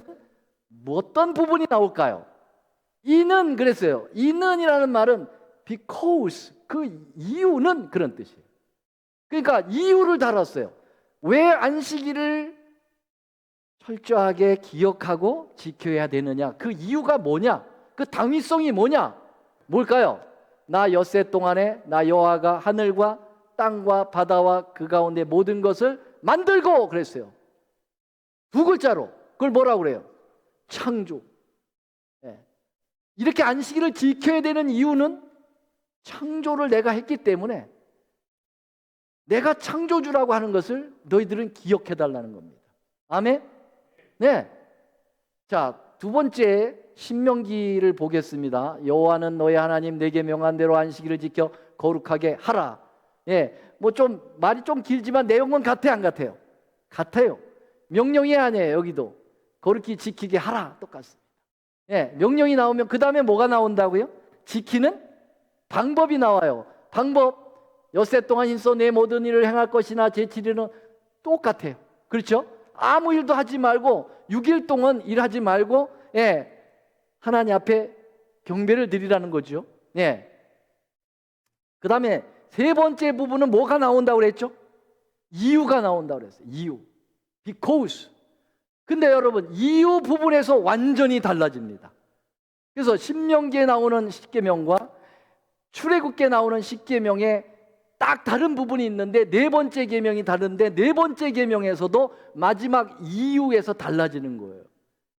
어떤 부분이 나올까요? 이는 그랬어요. 이는이라는 말은 because, 그 이유는 그런 뜻이에요. 그러니까 이유를 달았어요. 왜 안식일을 철저하게 기억하고 지켜야 되느냐, 그 이유가 뭐냐, 그 당위성이 뭐냐, 뭘까요? 나 엿새 동안에 나 여호와가 하늘과 땅과 바다와 그 가운데 모든 것을 만들고 그랬어요. 두 글자로. 그걸 뭐라고 그래요? 창조. 이렇게 안식일을 지켜야 되는 이유는 창조를 내가 했기 때문에 내가 창조주라고 하는 것을 너희들은 기억해 달라는 겁니다. 아멘? 네. 자, 두 번째 신명기를 보겠습니다. 여호와는 너희 하나님 내게 명한 대로 안식일을 지켜 거룩하게 하라. 뭐 좀 말이 좀 길지만 내용은 같아요, 안 같아요? 같아요. 명령이 아니에요. 여기도 거룩히 지키게 하라, 똑같습니다. 명령이 나오면 그 다음에 뭐가 나온다고요? 지키는 방법이 나와요. 방법, 엿새 동안 힘써 내 모든 일을 행할 것이나 제7일은 똑같아요. 그렇죠? 아무 일도 하지 말고 6일 동안 일하지 말고 하나님 앞에 경배를 드리라는 거죠. 그 다음에 세 번째 부분은 뭐가 나온다고 그랬죠? 이유가 나온다고 그랬어요. 이유, because. 근데 여러분, 이유 부분에서 완전히 달라집니다. 그래서 신명기에 나오는 십계명과 출애굽기에 나오는 십계명에 딱 다른 부분이 있는데 네 번째 계명이 다른데 네 번째 계명에서도 마지막 이유에서 달라지는 거예요.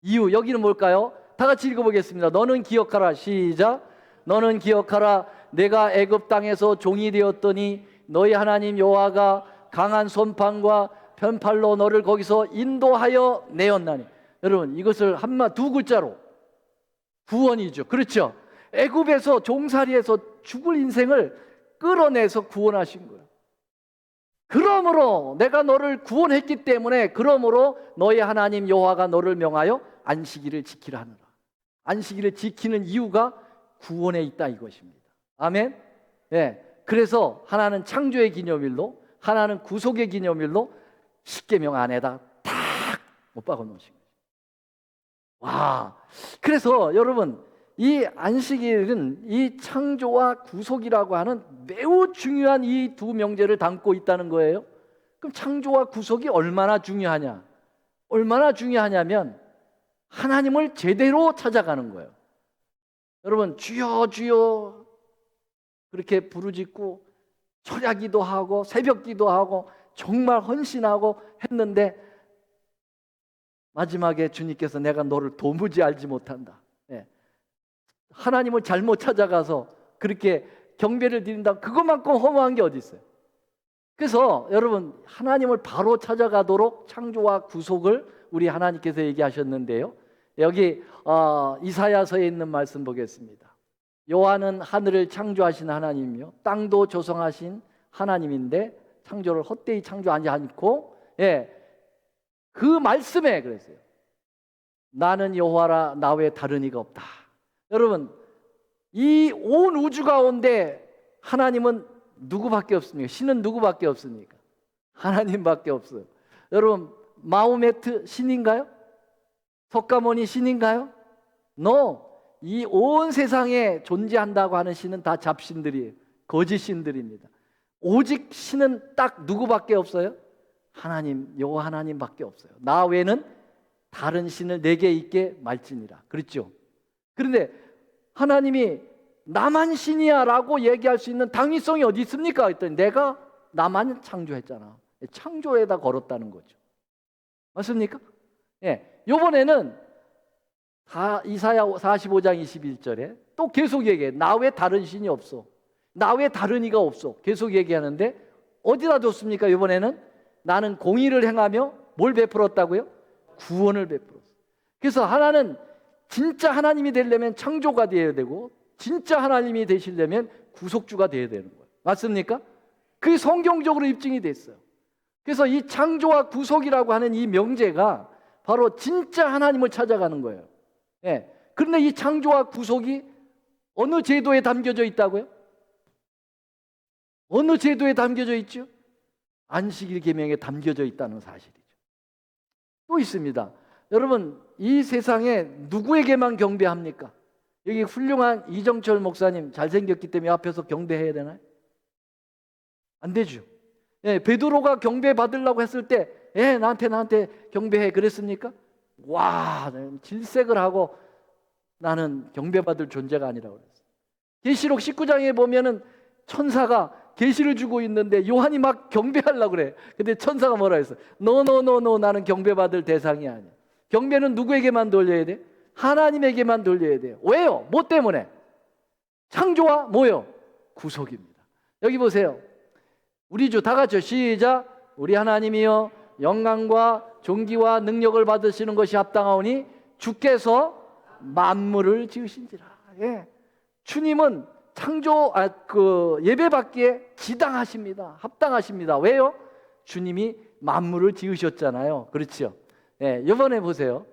이유, 여기는 뭘까요? 다 같이 읽어보겠습니다. 너는 기억하라. 시작. 너는 기억하라. 내가 애굽 땅에서 종이 되었더니 너희 하나님 여호와가 강한 손판과 편팔로 너를 거기서 인도하여 내었나니. 여러분, 이것을 두 글자로 구원이죠. 그렇죠? 애굽에서 종살이에서 죽을 인생을 끌어내서 구원하신 거예요. 그러므로 내가 너를 구원했기 때문에, 그러므로 너희 하나님 여호와가 너를 명하여 안식일을 지키라 하느라. 안식일을 지키는 이유가 구원에 있다 이것입니다. 아멘. 그래서 하나는 창조의 기념일로, 하나는 구속의 기념일로 십계명 안에다 딱 못 박아 놓으신 거예요. 와, 그래서 여러분, 이 안식일은 이 창조와 구속이라고 하는 매우 중요한 이 두 명제를 담고 있다는 거예요. 그럼 창조와 구속이 얼마나 중요하냐? 얼마나 중요하냐면 하나님을 제대로 찾아가는 거예요. 여러분, 주여 주여 그렇게 부르짖고 철야기도 하고 새벽기도 하고 정말 헌신하고 했는데 마지막에 주님께서 내가 너를 도무지 알지 못한다. 하나님을 잘못 찾아가서 그렇게 경배를 드린다. 그것만큼 허무한 게 어디 있어요? 그래서 여러분, 하나님을 바로 찾아가도록 창조와 구속을 우리 하나님께서 얘기하셨는데요. 여기 이사야서에 있는 말씀 보겠습니다. 여호와는 하늘을 창조하신 하나님이요 땅도 조성하신 하나님인데 창조를 헛되이 창조하지 않고 그 말씀에 그랬어요. 나는 여호와라 나 외에 다른 이가 없다. 여러분, 이 온 우주 가운데 하나님은 누구밖에 없습니까? 신은 누구밖에 없습니까? 하나님밖에 없어요. 여러분, 마호메트 신인가요? 석가모니 신인가요? No. 이 온 세상에 존재한다고 하는 신은 다 잡신들이에요. 거짓 신들입니다. 오직 신은 딱 누구밖에 없어요? 하나님, 여호와 하나님밖에 없어요. 나 외에는 다른 신을 내게 있게 말지니라. 그렇죠? 그런데 하나님이 나만 신이야 라고 얘기할 수 있는 당위성이 어디 있습니까? 했더니 내가 나만 창조했잖아. 창조에다 걸었다는 거죠. 맞습니까? 이번에는 이사야 45장 21절에 또 계속 얘기해. 나 외에 다른 신이 없어. 나 외에 다른 이가 없어. 계속 얘기하는데 어디다 뒀습니까? 이번에는 나는 공의를 행하며 뭘 베풀었다고요? 구원을 베풀었어요. 그래서 하나는 진짜 하나님이 되려면 창조가 되어야 되고, 진짜 하나님이 되시려면 구속주가 되어야 되는 거예요. 맞습니까? 그게 성경적으로 입증이 됐어요. 그래서 이 창조와 구속이라고 하는 이 명제가 바로 진짜 하나님을 찾아가는 거예요. 예. 그런데 이 창조와 구속이 어느 제도에 담겨져 있다고요? 어느 제도에 담겨져 있죠? 안식일 계명에 담겨져 있다는 사실이죠. 또 있습니다. 여러분, 이 세상에 누구에게만 경배합니까? 여기 훌륭한 이정철 목사님 잘생겼기 때문에 앞에서 경배해야 되나요? 안 되죠. 예, 베드로가 경배 받으려고 했을 때, 예, 나한테 경배해 그랬습니까? 와, 질색을 하고 나는 경배받을 존재가 아니라고 그랬어요. 계시록 19장에 보면은 천사가 계시를 주고 있는데 요한이 막 경배하려고 그래. 근데 천사가 뭐라 했어? 노, 나는 경배받을 대상이 아니야. 경배는 누구에게만 돌려야 돼? 하나님에게만 돌려야 돼요. 왜요? 뭐 때문에? 창조와 뭐요? 구속입니다. 여기 보세요. 우리 주 다 같이 시작. 우리 하나님이여 영광과 존귀와 능력을 받으시는 것이 합당하오니 주께서 만물을 지으신지라. 예. 주님은 창조 예배받기에 지당하십니다. 합당하십니다. 왜요? 주님이 만물을 지으셨잖아요. 그렇죠? 예, 이번에 보세요.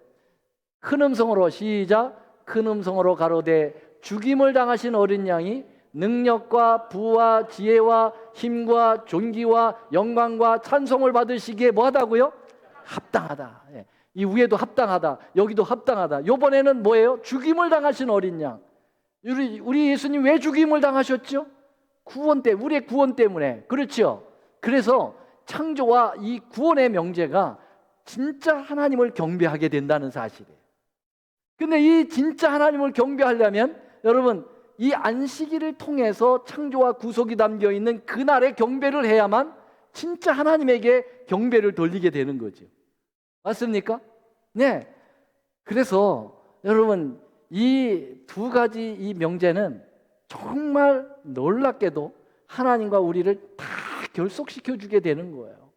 큰 음성으로 시작. 큰 음성으로 가로되 죽임을 당하신 어린 양이 능력과 부와 지혜와 힘과 존귀와 영광과 찬송을 받으시기에 뭐하다고요? 합당하다. 예. 이 위에도 합당하다. 여기도 합당하다. 이번에는 뭐예요? 죽임을 당하신 어린 양. 우리 예수님 왜 죽임을 당하셨죠? 구원 때문에, 우리의 구원 때문에. 그렇죠? 그래서 창조와 이 구원의 명제가 진짜 하나님을 경배하게 된다는 사실이에요. 근데 이 진짜 하나님을 경배하려면 여러분 이 안식일을 통해서 창조와 구속이 담겨 있는 그날의 경배를 해야만 진짜 하나님에게 경배를 돌리게 되는 거죠. 맞습니까? 네. 그래서 여러분 이 두 가지 이 명제는 정말 놀랍게도 하나님과 우리를 다 결속시켜 주게 되는 거예요.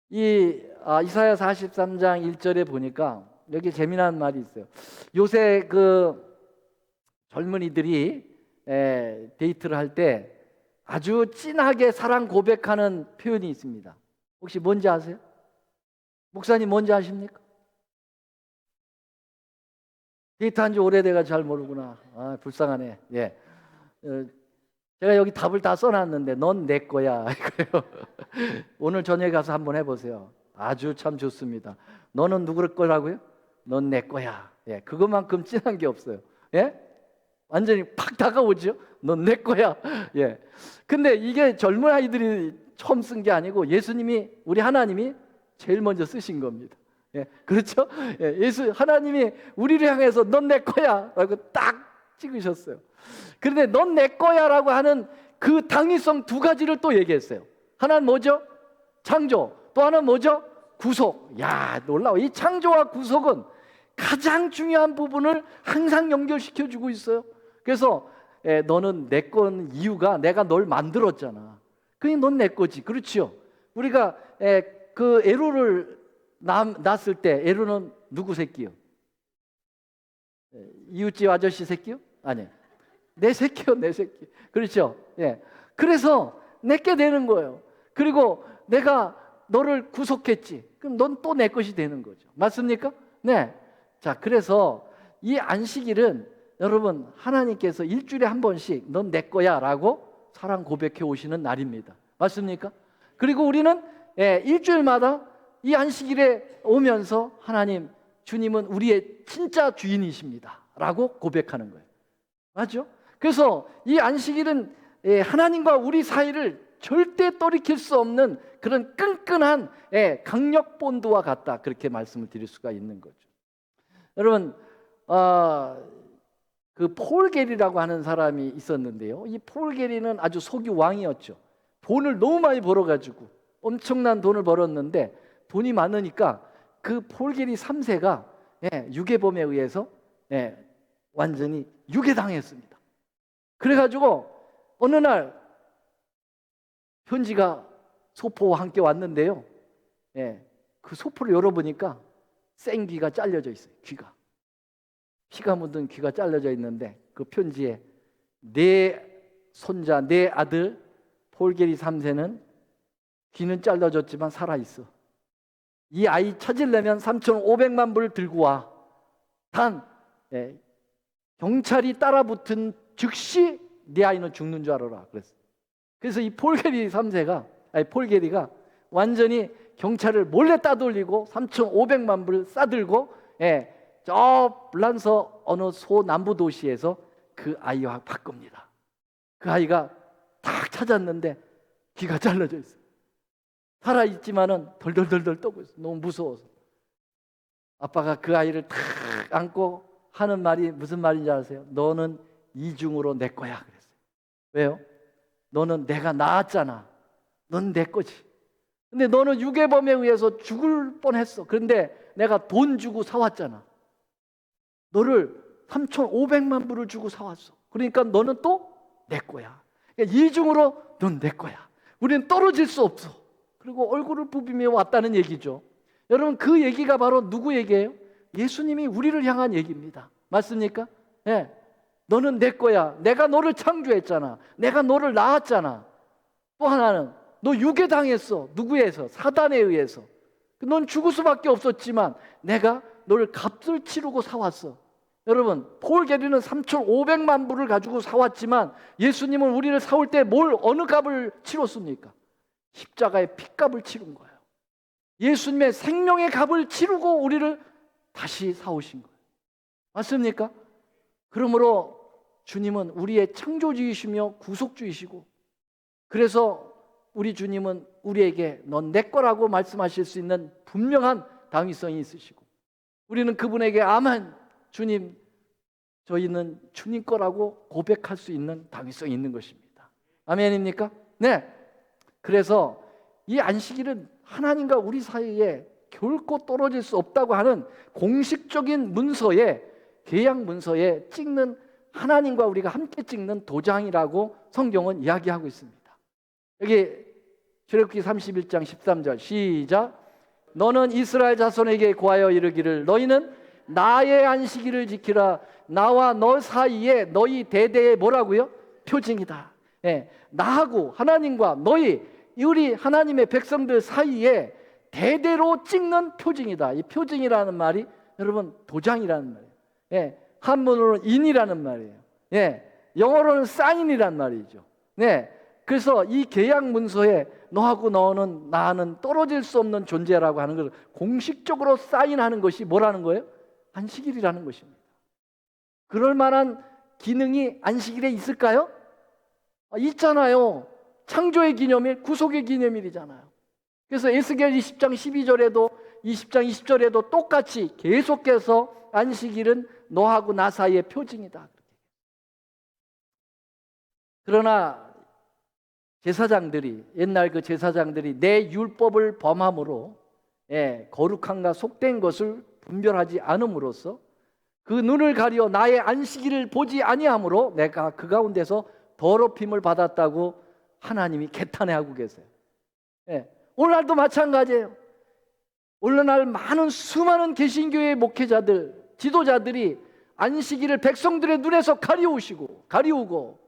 이사야 43장 1절에 보니까 여기 재미난 말이 있어요. 요새 그 젊은이들이 데이트를 할 때 아주 진하게 사랑 고백하는 표현이 있습니다. 혹시 뭔지 아세요? 목사님 뭔지 아십니까? 데이트한 지 오래돼가 잘 모르구나. 아, 불쌍하네. 예. 제가 여기 답을 다 써놨는데 넌 내 거야. 오늘 저녁에 가서 한번 해보세요. 아주 참 좋습니다. 너는 누구를 거라고요? 넌 내 거야. 예, 그것만큼 진한 게 없어요. 예? 완전히 팍 다가오죠. 넌 내 거야. 예. 근데 이게 젊은 아이들이 처음 쓴 게 아니고 예수님이 우리 하나님이 제일 먼저 쓰신 겁니다. 예, 그렇죠? 예, 하나님이 우리를 향해서 넌 내 거야라고 딱 찍으셨어요. 그런데 넌 내 거야라고 하는 그 당위성 두 가지를 또 얘기했어요. 하나는 뭐죠? 창조. 또 하나는 뭐죠? 구속. 야, 놀라워. 이 창조와 구속은 가장 중요한 부분을 항상 연결시켜 주고 있어요. 그래서 너는 내 건 이유가 내가 널 만들었잖아. 그러니 넌 내 거지. 그렇죠? 우리가 그 에로를 낳았을 때 에로는 누구 새끼요? 이웃집 아저씨 새끼요? 아니, 내 새끼요, 내 새끼. 그렇죠? 예. 그래서 내게 되는 거예요. 그리고 내가 너를 구속했지. 그럼 넌 또 내 것이 되는 거죠. 맞습니까? 네. 자, 그래서 이 안식일은 여러분 하나님께서 일주일에 한 번씩 넌 내 거야라고 사랑 고백해 오시는 날입니다. 맞습니까? 그리고 우리는 일주일마다 이 안식일에 오면서 하나님, 주님은 우리의 진짜 주인이십니다라고 고백하는 거예요. 맞죠? 그래서 이 안식일은 하나님과 우리 사이를 절대 돌이킬 수 없는 그런 끈끈한 강력 본드와 같다. 그렇게 말씀을 드릴 수가 있는 거죠. 여러분, 그 폴 게리라고 하는 사람이 있었는데요. 이 폴 게리는 아주 석유 왕이었죠. 돈을 너무 많이 벌어가지고 엄청난 돈을 벌었는데 돈이 많으니까 그 폴 게리 3세가 유괴범에 의해서 완전히 유괴당했습니다. 그래가지고 어느 날 편지가 소포와 함께 왔는데요. 예, 그 소포를 열어보니까 생귀가 잘려져 있어요. 귀가. 피가 묻은 귀가 잘려져 있는데 그 편지에 내 손자, 내 아들 폴게리 3세는 귀는 잘라졌지만 살아있어. 이 아이 찾으려면 3,500만 불 들고 와. 단 경찰이 따라붙은 즉시 네 아이는 죽는 줄 알아라. 그래서 이 폴게리 3세가 폴게리가 완전히 경찰을 몰래 따돌리고 3,500만 불 싸들고 저 불란서 어느 소남부 도시에서 그 아이와 바꿉니다. 그 아이가 딱 찾았는데 귀가 잘라져 있어. 살아있지만은 덜덜덜덜 떠고 있어. 너무 무서워서. 아빠가 그 아이를 탁 안고 하는 말이 무슨 말인지 아세요? 너는 이중으로 내 거야 그랬어요. 왜요? 너는 내가 낳았잖아. 넌 내 거지. 근데 너는 유괴범에 의해서 죽을 뻔했어. 그런데 내가 돈 주고 사왔잖아. 너를 3,500만 불을 주고 사왔어. 그러니까 너는 또 내 거야. 그러니까 이중으로 넌 내 거야. 우리는 떨어질 수 없어. 그리고 얼굴을 부비며 왔다는 얘기죠. 여러분, 그 얘기가 바로 누구 얘기예요? 예수님이 우리를 향한 얘기입니다. 맞습니까? 예. 너는 내 거야. 내가 너를 창조했잖아. 내가 너를 낳았잖아. 또 하나는 너 유괴당했어. 누구에 의해서? 사단에 의해서. 넌 죽을 수밖에 없었지만 내가 너를 값을 치르고 사왔어. 여러분, 폴게리는 3,500만 불을 가지고 사왔지만 예수님은 우리를 사올 때 어느 값을 치렀습니까? 십자가의 핏값을 치른 거예요. 예수님의 생명의 값을 치르고 우리를 다시 사오신 거예요. 맞습니까? 그러므로 주님은 우리의 창조주이시며 구속주이시고, 그래서 우리 주님은 우리에게 넌 내 거라고 말씀하실 수 있는 분명한 당위성이 있으시고, 우리는 그분에게 아멘 주님, 저희는 주님 거라고 고백할 수 있는 당위성이 있는 것입니다. 아멘입니까? 네. 그래서 이 안식일은 하나님과 우리 사이에 결코 떨어질 수 없다고 하는 공식적인 문서에, 계약 문서에 찍는, 하나님과 우리가 함께 찍는 도장이라고 성경은 이야기하고 있습니다. 여기 출애굽기 31장 13절 시작. 너는 이스라엘 자손에게 고하여 이르기를 너희는 나의 안식일을 지키라. 나와 너 사이에 너희 대대의 뭐라고요? 표징이다. 나하고 하나님과 너희 우리 하나님의 백성들 사이에 대대로 찍는 표징이다. 이 표징이라는 말이 여러분 도장이라는 말이에요. 한문으로는 인이라는 말이에요. 영어로는 사인이란 말이죠. 그래서 이 계약 문서에 너하고 너는 나는 떨어질 수 없는 존재라고 하는 걸 공식적으로 사인하는 것이 뭐라는 거예요? 안식일이라는 것입니다. 그럴 만한 기능이 안식일에 있을까요? 있잖아요. 창조의 기념일, 구속의 기념일이잖아요. 그래서 에스겔 20장 12절에도 20장 20절에도 똑같이 계속해서 안식일은 너하고 나 사이의 표징이다. 그러나 제사장들이, 옛날 그 제사장들이 내 율법을 범함으로 거룩함과 속된 것을 분별하지 않음으로써 그 눈을 가려 나의 안식일을 보지 아니함으로 내가 그 가운데서 더럽힘을 받았다고 하나님이 개탄해하고 계세요. 오늘날도 마찬가지예요. 오늘날 많은 수많은 개신교의 목회자들, 지도자들이 안식일을 백성들의 눈에서 가리우고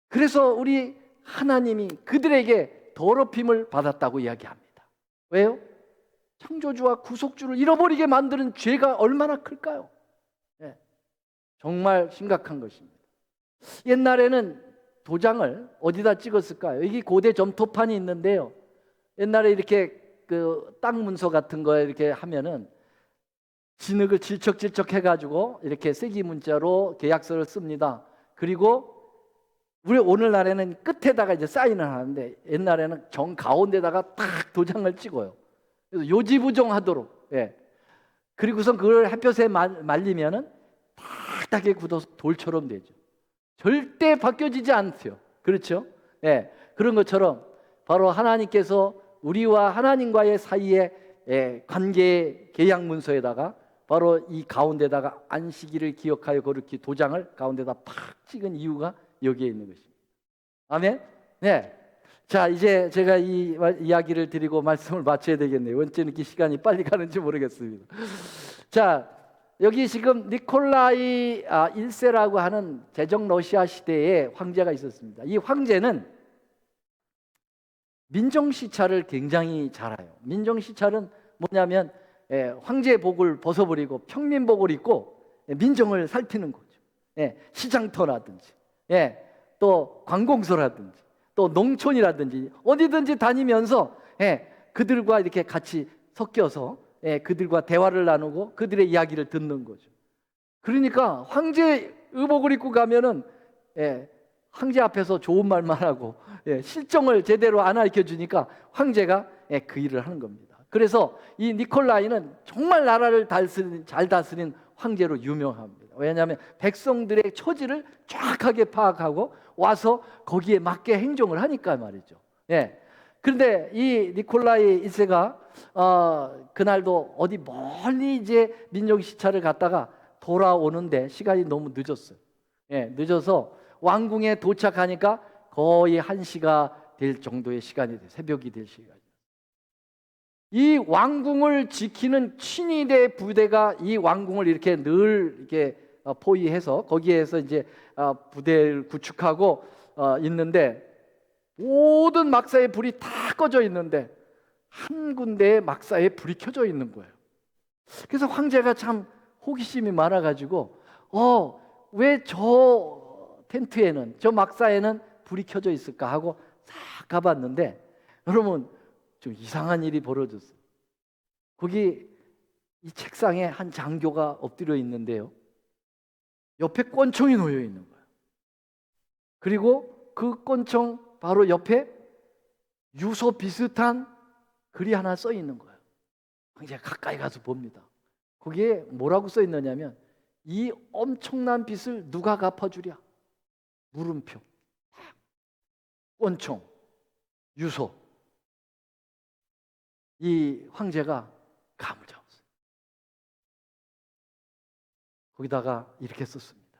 그래서 우리 하나님이 그들에게 더럽힘을 받았다고 이야기합니다. 왜요? 창조주와 구속주를 잃어버리게 만드는 죄가 얼마나 클까요? 정말 심각한 것입니다. 옛날에는 도장을 어디다 찍었을까요? 여기 고대 점토판이 있는데요. 옛날에 이렇게 그 땅 문서 같은 거에 이렇게 하면은 진흙을 질척질척 해가지고 이렇게 세기 문자로 계약서를 씁니다. 그리고 우리 오늘날에는 끝에다가 이제 사인을 하는데 옛날에는 정 가운데다가 탁 도장을 찍어요. 그래서 요지부종하도록. 그리고선 그걸 햇볕에 말리면은 딱딱하게 굳어서 돌처럼 되죠. 절대 바뀌어지지 않죠. 그렇죠? 그런 것처럼 바로 하나님께서 우리와 하나님과의 사이에 관계 계약 문서에다가 바로 이 가운데다가 안식일을 기억하여 거룩히 도장을 가운데다 팍 찍은 이유가 여기에 있는 것입니다. 아멘? 자, 이제 제가 이 이야기를 드리고 말씀을 마쳐야 되겠네요. 언제 이렇게 시간이 빨리 가는지 모르겠습니다. 자, 여기 지금 니콜라이 1세라고 하는 제정 러시아 시대에 황제가 있었습니다. 이 황제는 민정시찰을 굉장히 잘해요. 민정시찰은 뭐냐면 황제복을 벗어버리고 평민복을 입고 민정을 살피는 거죠. 시장터라든지 또 관공서라든지 또 농촌이라든지 어디든지 다니면서 그들과 이렇게 같이 섞여서 그들과 대화를 나누고 그들의 이야기를 듣는 거죠. 그러니까 황제 의복을 입고 가면은 황제 앞에서 좋은 말만 하고 실정을 제대로 안 가르쳐 주니까 황제가 그 일을 하는 겁니다. 그래서 이 니콜라이는 정말 나라를 잘 다스린 황제로 유명합니다. 왜냐하면 백성들의 처지를 정확하게 파악하고 와서 거기에 맞게 행정을 하니까 말이죠. 그런데 이 니콜라이 1세가 그날도 어디 멀리 이제 민정시찰을 갔다가 돌아오는데 시간이 너무 늦었어요. 늦어서 왕궁에 도착하니까 거의 1시가 될 정도의 시간이 돼요. 새벽이 될 시간이. 이 왕궁을 지키는 친위대 부대가 이 왕궁을 이렇게 늘 이렇게 포위해서 거기에서 이제 부대를 구축하고 있는데 모든 막사에 불이 다 꺼져 있는데 한 군데에 막사에 불이 켜져 있는 거예요. 그래서 황제가 참 호기심이 많아가지고 왜 저 텐트에는 저 막사에는 불이 켜져 있을까 하고 싹 가봤는데 여러분 좀 이상한 일이 벌어졌어요. 거기 이 책상에 한 장교가 엎드려 있는데요. 옆에 권총이 놓여 있는 거예요. 그리고 그 권총 바로 옆에 유서 비슷한 글이 하나 써 있는 거예요. 제가 가까이 가서 봅니다. 거기에 뭐라고 써 있느냐면 이 엄청난 빚을 누가 갚아주랴? 물음표, 권총, 유서. 이 황제가 감을 잡았어요. 거기다가 이렇게 썼습니다.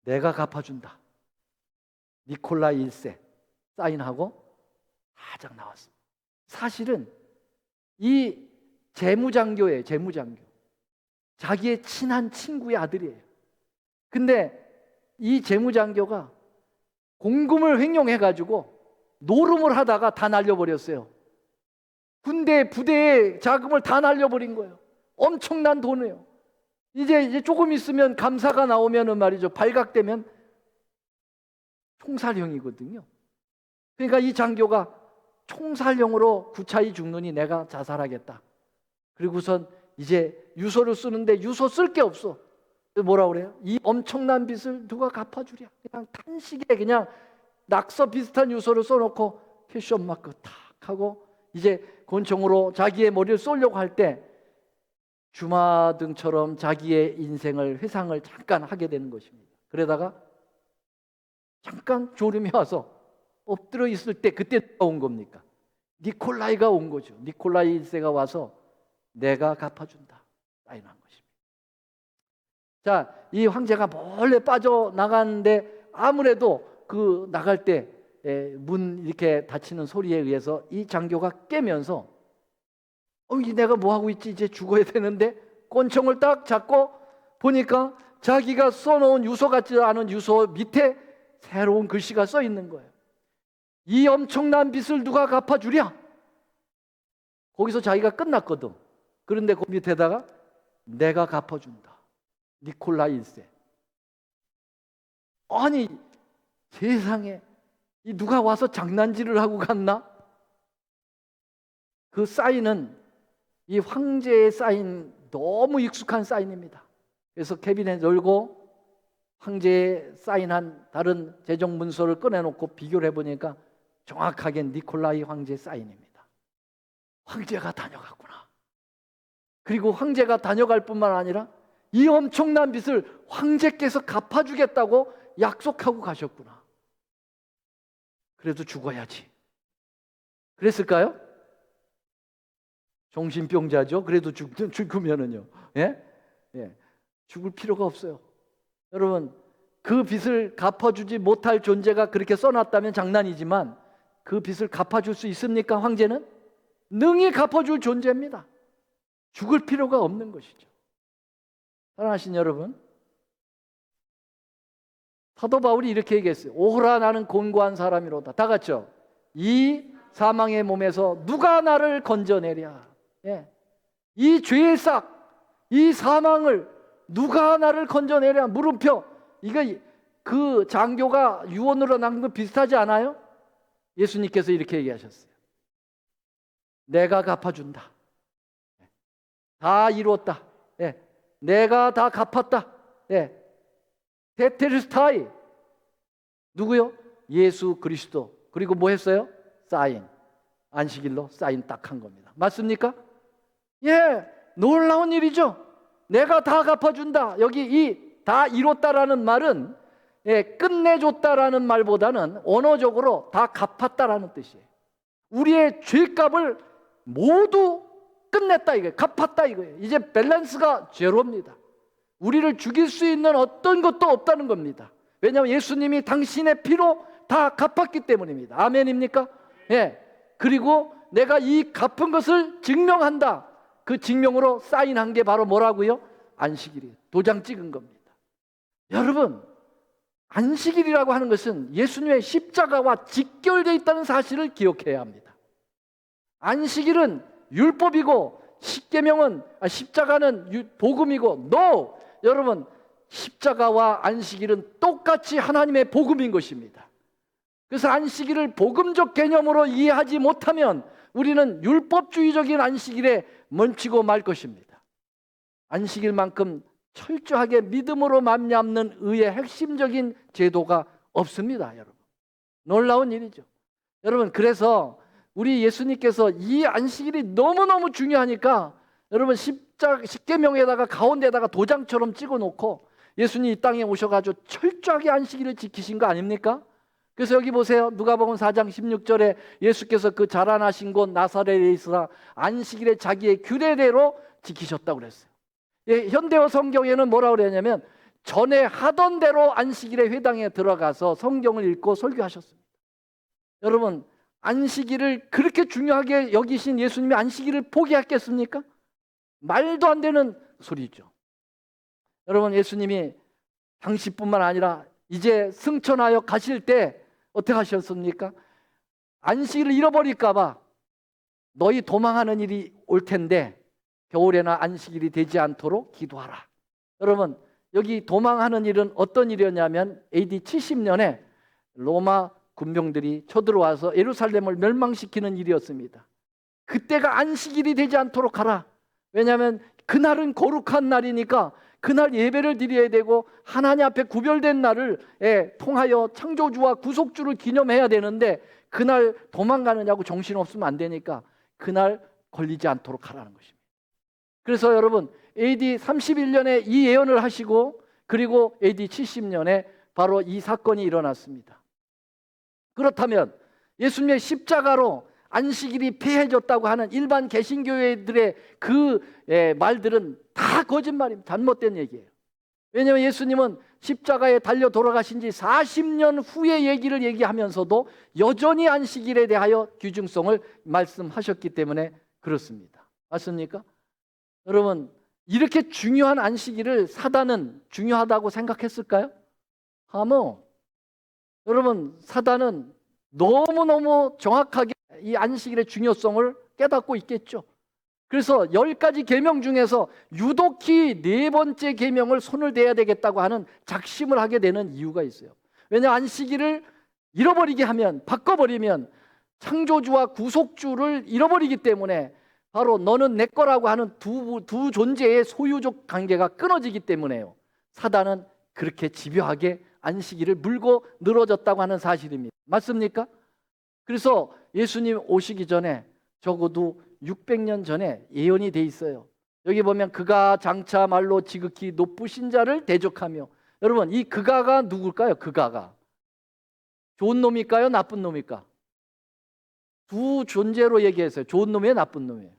내가 갚아준다. 니콜라이 1세 사인하고 하장 나왔습니다. 사실은 이 재무장교예요. 재무장교. 자기의 친한 친구의 아들이에요. 근데 이 재무장교가 공금을 횡령해가지고 노름을 하다가 다 날려버렸어요. 군대 부대의 자금을 다 날려버린 거예요. 엄청난 돈이에요. 이제 조금 있으면 감사가 나오면은 말이죠. 발각되면 총살형이거든요. 그러니까 이 장교가 총살형으로 구차히 죽느니 내가 자살하겠다. 그리고선 이제 유서를 쓰는데 유서 쓸 게 없어. 뭐라 그래요? 이 엄청난 빚을 누가 갚아주랴? 그냥 단식에 그냥 낙서 비슷한 유서를 써놓고 캐션 마크 탁 하고 이제 권총으로 자기의 머리를 쏘려고 할 때 주마등처럼 자기의 인생을 회상을 잠깐 하게 되는 것입니다. 그러다가 잠깐 졸음이 와서 엎드려 있을 때 그때 누가 온 겁니까? 니콜라이가 온 거죠. 니콜라이 1세가 와서 내가 갚아준다 사인한 것입니다. 자, 이 황제가 몰래 빠져나가는데 아무래도 그 나갈 때 문 이렇게 닫히는 소리에 의해서 이 장교가 깨면서 내가 뭐 하고 있지? 이제 죽어야 되는데 권총을 딱 잡고 보니까 자기가 써놓은 유서 같지 않은 유서 밑에 새로운 글씨가 써 있는 거예요. 이 엄청난 빚을 누가 갚아주랴? 거기서 자기가 끝났거든. 그런데 그 밑에다가 내가 갚아준다. 니콜라이 1세. 아니 세상에 이 누가 와서 장난질을 하고 갔나? 그 사인은 이 황제의 사인 너무 익숙한 사인입니다. 그래서 캐비넷 열고 황제의 사인한 다른 재정 문서를 꺼내놓고 비교를 해보니까 정확하게 니콜라이 황제 사인입니다. 황제가 다녀갔구나. 그리고 황제가 다녀갈 뿐만 아니라 이 엄청난 빚을 황제께서 갚아주겠다고 약속하고 가셨구나. 그래도 죽어야지. 그랬을까요? 정신병자죠. 그래도 죽으면은요. 죽을 필요가 없어요. 여러분, 그 빚을 갚아주지 못할 존재가 그렇게 써놨다면 장난이지만 그 빚을 갚아줄 수 있습니까? 황제는 능히 갚아줄 존재입니다. 죽을 필요가 없는 것이죠. 사랑하신 여러분, 사도 바울이 이렇게 얘기했어요. 오호라 나는 곤고한 사람이로다. 다 같죠? 이 사망의 몸에서 누가 나를 건져내랴. 예. 이 죄의 싹, 이 사망을 누가 나를 건져내랴. 물음표. 이거 그 장교가 유언으로 남긴 거 비슷하지 않아요? 예수님께서 이렇게 얘기하셨어요. 내가 갚아준다. 다 이루었다. 예. 내가 다 갚았다. 예. 테텔스타이. 누구요? 예수 그리스도. 그리고 뭐 했어요? 사인. 안식일로 사인 딱 한 겁니다. 맞습니까? 예, 놀라운 일이죠. 내가 다 갚아준다. 여기 이 다 이뤘다라는 말은 끝내줬다라는 말보다는 언어적으로 다 갚았다라는 뜻이에요. 우리의 죄값을 모두 끝냈다 이거예요. 갚았다 이거예요. 이제 밸런스가 제로입니다. 우리를 죽일 수 있는 어떤 것도 없다는 겁니다. 왜냐하면 예수님이 당신의 피로 다 갚았기 때문입니다. 아멘입니까? 예. 그리고 내가 이 갚은 것을 증명한다. 그 증명으로 사인한 게 바로 뭐라고요? 안식일이에요. 도장 찍은 겁니다. 여러분, 안식일이라고 하는 것은 예수님의 십자가와 직결되어 있다는 사실을 기억해야 합니다. 안식일은 율법이고 십자가는 복음이고 no! 여러분, 십자가와 안식일은 똑같이 하나님의 복음인 것입니다. 그래서 안식일을 복음적 개념으로 이해하지 못하면 우리는 율법주의적인 안식일에 멈추고 말 것입니다. 안식일만큼 철저하게 믿음으로 말미암는 의의 핵심적인 제도가 없습니다, 여러분. 놀라운 일이죠. 여러분, 그래서 우리 예수님께서 이 안식일이 너무너무 중요하니까 여러분 십계명에다가 가운데다가 도장처럼 찍어놓고 예수님 이 땅에 오셔가지고 철저하게 안식일을 지키신 거 아닙니까? 그래서 여기 보세요. 누가복음 4장 16절에 예수께서 그 자라나신 곳 나사렛에 있으라 안식일에 자기의 규례대로 지키셨다고 그랬어요. 예, 현대어 성경에는 뭐라고 그러냐면 전에 하던 대로 안식일의 회당에 들어가서 성경을 읽고 설교하셨습니다. 여러분, 안식일을 그렇게 중요하게 여기신 예수님이 안식일을 포기했겠습니까? 말도 안 되는 소리죠. 여러분, 예수님이 당시뿐만 아니라 이제 승천하여 가실 때 어떻게 하셨습니까? 안식일을 잃어버릴까 봐 너희 도망하는 일이 올 텐데 겨울에나 안식일이 되지 않도록 기도하라. 여러분, 여기 도망하는 일은 어떤 일이었냐면 AD 70년에 로마 군병들이 쳐들어와서 예루살렘을 멸망시키는 일이었습니다. 그때가 안식일이 되지 않도록 하라. 왜냐하면 그날은 거룩한 날이니까 그날 예배를 드려야 되고 하나님 앞에 구별된 날을 통하여 창조주와 구속주를 기념해야 되는데 그날 도망가느냐고 정신없으면 안 되니까 그날 걸리지 않도록 하라는 것입니다. 그래서 여러분 AD 31년에 이 예언을 하시고 그리고 AD 70년에 바로 이 사건이 일어났습니다. 그렇다면 예수님의 십자가로 안식일이 폐해졌다고 하는 일반 개신교회들의 그 말들은 다 거짓말입니다. 잘못된 얘기예요. 왜냐하면 예수님은 십자가에 달려 돌아가신 지 40년 후의 얘기를 얘기하면서도 여전히 안식일에 대하여 귀중성을 말씀하셨기 때문에 그렇습니다. 맞습니까? 여러분, 이렇게 중요한 안식일을 사단은 중요하다고 생각했을까요? 여러분, 사단은 너무너무 정확하게 이 안식일의 중요성을 깨닫고 있겠죠. 그래서 10가지 계명 중에서 유독히 4번째 계명을 손을 대야 되겠다고 하는 작심을 하게 되는 이유가 있어요. 왜냐, 안식일을 잃어버리게 하면, 바꿔버리면 창조주와 구속주를 잃어버리기 때문에 바로 너는 내 거라고 하는 두 존재의 소유적 관계가 끊어지기 때문에요. 사단은 그렇게 집요하게 안식일을 물고 늘어졌다고 하는 사실입니다. 맞습니까? 그래서 예수님 오시기 전에 적어도 600년 전에 예언이 돼 있어요. 여기 보면 그가 장차 말로 지극히 높으신 자를 대적하며, 여러분 이 그가가 누굴까요? 그가가 좋은 놈일까요? 나쁜 놈일까? 두 존재로 얘기했어요. 좋은 놈이에요? 나쁜 놈이에요?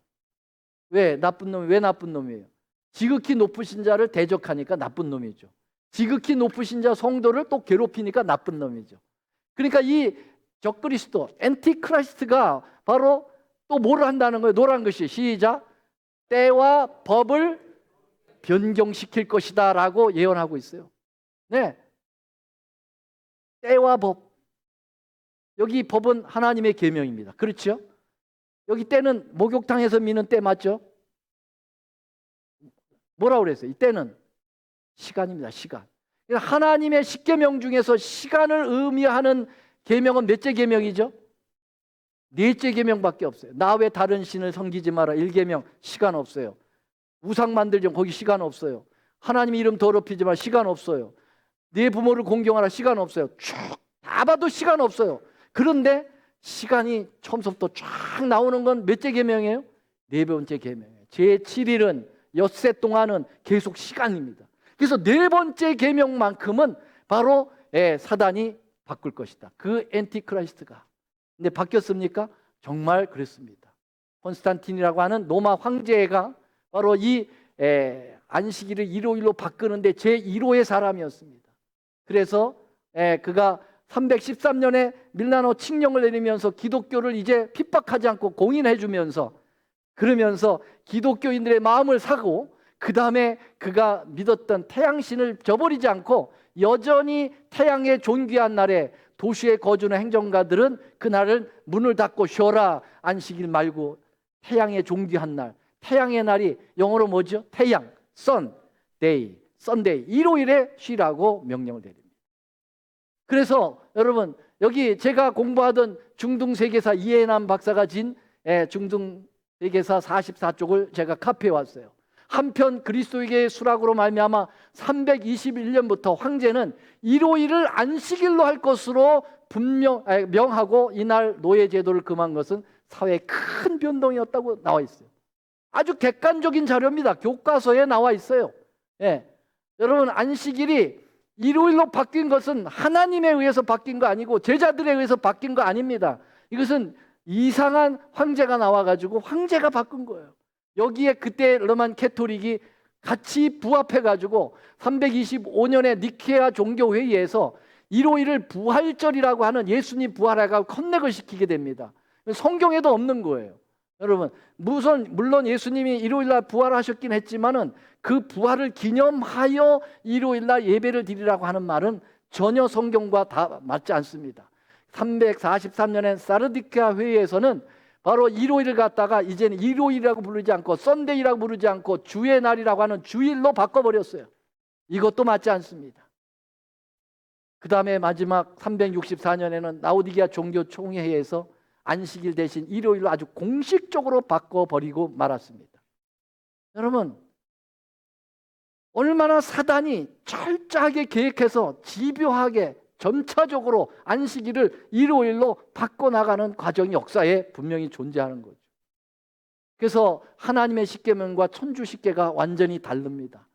왜 나쁜 놈이에요? 지극히 높으신 자를 대적하니까 나쁜 놈이죠. 지극히 높으신 자 성도를 또 괴롭히니까 나쁜 놈이죠. 그러니까 이 적그리스도, 엔티크라이스트가 바로 또 뭐를 한다는 거예요? 노란 것이. 시작. 때와 법을 변경시킬 것이다 라고 예언하고 있어요. 네, 때와 법. 여기 법은 하나님의 계명입니다. 그렇죠? 여기 때는 목욕탕에서 미는 때 맞죠? 뭐라고 그랬어요? 이 때는 시간입니다. 시간. 하나님의 십계명 중에서 시간을 의미하는 계명은 몇째 계명이죠? 넷째 계명밖에 없어요. 나 외 다른 신을 섬기지 마라. 1계명 시간 없어요. 우상 만들지 거기 시간 없어요. 하나님 이름 더럽히지 마. 시간 없어요. 네 부모를 공경하라. 시간 없어요. 쭉 다 봐도 시간 없어요. 그런데 시간이 처음부터 쫙 나오는 건 몇째 계명이에요? 네 번째 계명이에요. 제7일은 엿새 동안은 계속 시간입니다. 그래서 네 번째 계명만큼은 바로 사단이 바꿀 것이다. 그 엔티크라이스트가. 근데 바뀌었습니까? 정말 그랬습니다. 콘스탄틴이라고 하는 로마 황제가 바로 이 안식일을 일요일로 바꾸는데 제1호의 사람이었습니다. 그래서 그가 313년에 밀라노 칙령을 내리면서 기독교를 이제 핍박하지 않고 공인해 주면서 그러면서 기독교인들의 마음을 사고 그 다음에 그가 믿었던 태양신을 저버리지 않고 여전히 태양의 존귀한 날에 도시에 거주하는 행정가들은 그날을 문을 닫고 쉬어라. 안식일 말고 태양의 존귀한 날. 태양의 날이 영어로 뭐죠? 태양, sun, day, Sunday. 일요일에 쉬라고 명령을 내립니다. 그래서 여러분 여기 제가 공부하던 중등세계사 이해남 박사가 진 중등세계사 44쪽을 제가 카피해 왔어요. 한편 그리스도에게 수락으로 말미암아 321년부터 황제는 일요일을 안식일로 할 것으로 명하고 이날 노예 제도를 금한 것은 사회에 큰 변동이었다고 나와 있어요. 아주 객관적인 자료입니다. 교과서에 나와 있어요. 여러분 안식일이 일요일로 바뀐 것은 하나님에 의해서 바뀐 거 아니고 제자들에 의해서 바뀐 거 아닙니다. 이것은 이상한 황제가 나와가지고 황제가 바꾼 거예요. 여기에 그때 로만 캐토릭이 같이 부합해가지고 325년에 니케아 종교회의에서 일요일을 부활절이라고 하는 예수님 부활하고 컨넥을 시키게 됩니다. 성경에도 없는 거예요. 여러분 물론 예수님이 일요일날 부활하셨긴 했지만은 그 부활을 기념하여 일요일날 예배를 드리라고 하는 말은 전혀 성경과 다 맞지 않습니다. 343년에 사르디케아 회의에서는 바로 일요일을 갖다가 이제는 일요일이라고 부르지 않고 썬데이라고 부르지 않고 주의 날이라고 하는 주일로 바꿔버렸어요. 이것도 맞지 않습니다. 그 다음에 마지막 364년에는 라오디게아 종교총회에서 안식일 대신 일요일로 아주 공식적으로 바꿔버리고 말았습니다. 여러분 얼마나 사단이 철저하게 계획해서 집요하게 점차적으로 안식일을 일요일로 바꿔나가는 과정이 역사에 분명히 존재하는 거죠. 그래서 하나님의 십계명과 천주 십계가 완전히 다릅니다.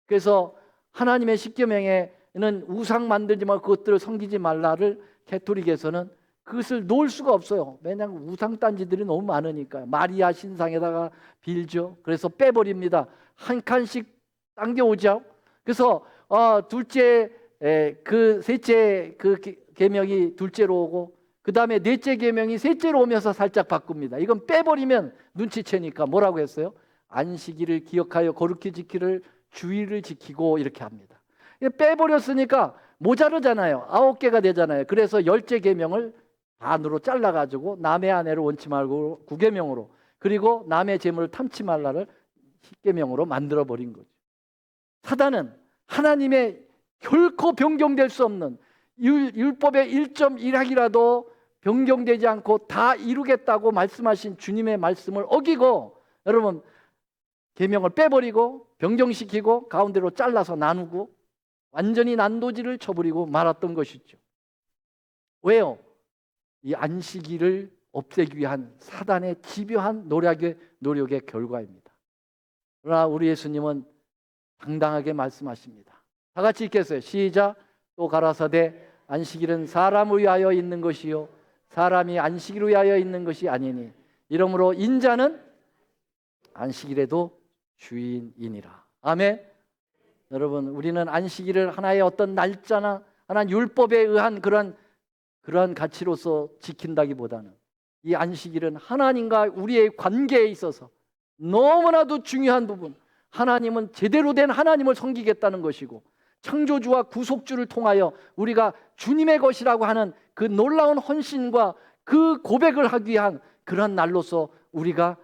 그래서 하나님의 십계명에는 우상 만들지 말고 그것들을 섬기지 말라를 캐토릭에서는 그것을 놓을 수가 없어요. 왜냐하면 우상 딴지들이 너무 많으니까요. 마리아 신상에다가 빌죠. 그래서 빼버립니다. 한 칸씩 당겨오죠. 그래서 셋째 계명이 둘째로 오고 그 다음에 넷째 계명이 셋째로 오면서 살짝 바꿉니다. 이건 빼버리면 눈치채니까 뭐라고 했어요? 안식일을 기억하여 거룩히 지키를 주일을 지키고 이렇게 합니다. 빼버렸으니까 모자르잖아요. 9개가 되잖아요. 그래서 10째 계명을 반으로 잘라가지고 남의 아내를 원치 말고 9계명으로 그리고 남의 재물을 탐치 말라를 10계명으로 만들어버린 거죠. 사단은 하나님의 결코 변경될 수 없는 율법의 1.1항이라도 변경되지 않고 다 이루겠다고 말씀하신 주님의 말씀을 어기고 여러분 계명을 빼버리고 변경시키고 가운데로 잘라서 나누고 완전히 난도질을 쳐버리고 말았던 것이죠. 왜요? 이 안식일을 없애기 위한 사단의 집요한 노력의 결과입니다. 그러나 우리 예수님은 당당하게 말씀하십니다. 다 같이 읽겠어요. 시작. 또 가라사대 안식일은 사람을 위하여 있는 것이요 사람이 안식일을 위하여 있는 것이 아니니 이러므로 인자는 안식일에도 주인이니라. 아멘. 여러분 우리는 안식일을 하나의 어떤 날짜나 하나의 율법에 의한 그런 그러한 가치로서 지킨다기보다는 이 안식일은 하나님과 우리의 관계에 있어서 너무나도 중요한 부분, 하나님은 제대로 된 하나님을 섬기겠다는 것이고 창조주와 구속주를 통하여 우리가 주님의 것이라고 하는 그 놀라운 헌신과 그 고백을 하기 위한 그런 날로서 우리가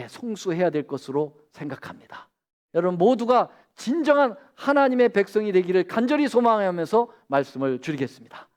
성수해야 될 것으로 생각합니다. 여러분 모두가 진정한 하나님의 백성이 되기를 간절히 소망하면서 말씀을 드리겠습니다.